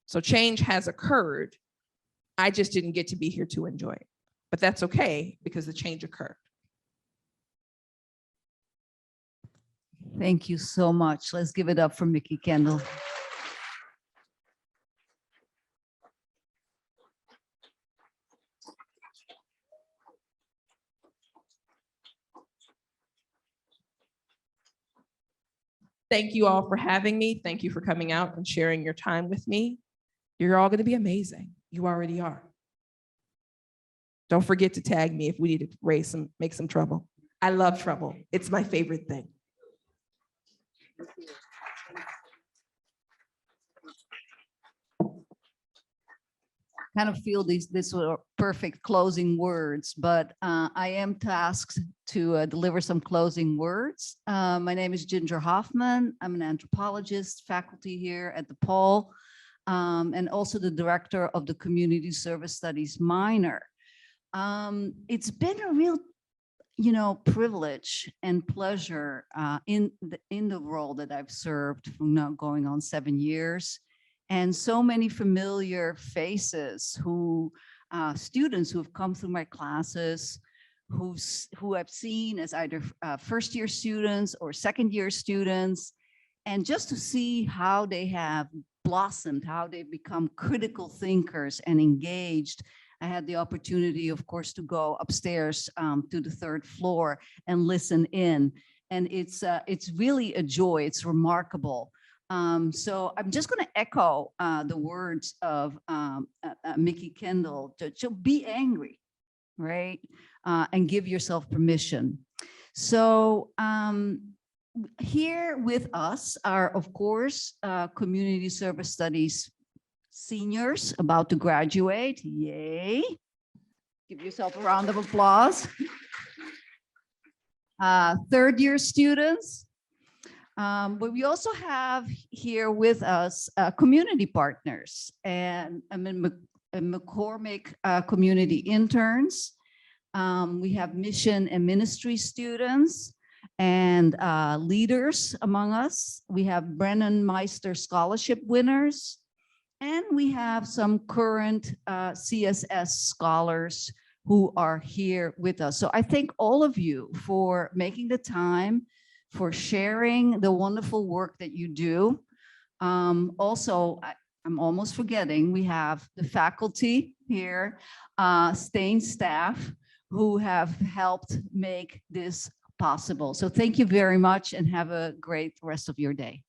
So change has occurred. I just didn't get to be here to enjoy it. But that's okay because the change occurred. Thank you so much. Let's give it up for Mikki Kendall. Thank you all for having me. Thank you for coming out and sharing your time with me. You're all going to be amazing. You already are. Don't forget to tag me if we need to make some trouble. I love trouble. It's my favorite thing. Kind of feel these were perfect closing words, but I am tasked to deliver some closing words. My name is Ginger Hoffman. I'm an anthropologist, faculty here at DePaul, and also the director of the Community Service Studies minor. It's been a real, privilege and pleasure in the role that I've served for now going on 7 years. And so many familiar faces students who have come through my classes, who I've seen as either first-year students or second-year students, and just to see how they have blossomed, how they've become critical thinkers and engaged. I had the opportunity, of course, to go upstairs to the 3rd floor and listen in, and it's really a joy. It's remarkable. So I'm just going to echo the words of Mikki Kendall to be angry, right? And give yourself permission. So here with us are, of course, Community Service Studies seniors about to graduate. Yay. Give yourself a round of applause. 3rd-year students. But we also have here with us community partners and McCormick community interns. We have mission and ministry students and leaders among us. We have Brennan Meister scholarship winners, and we have some current CSS scholars who are here with us. So I thank all of you for making the time, for sharing the wonderful work that you do. Also, I'm almost forgetting, we have the faculty here, STAIN staff, who have helped make this possible. So thank you very much and have a great rest of your day.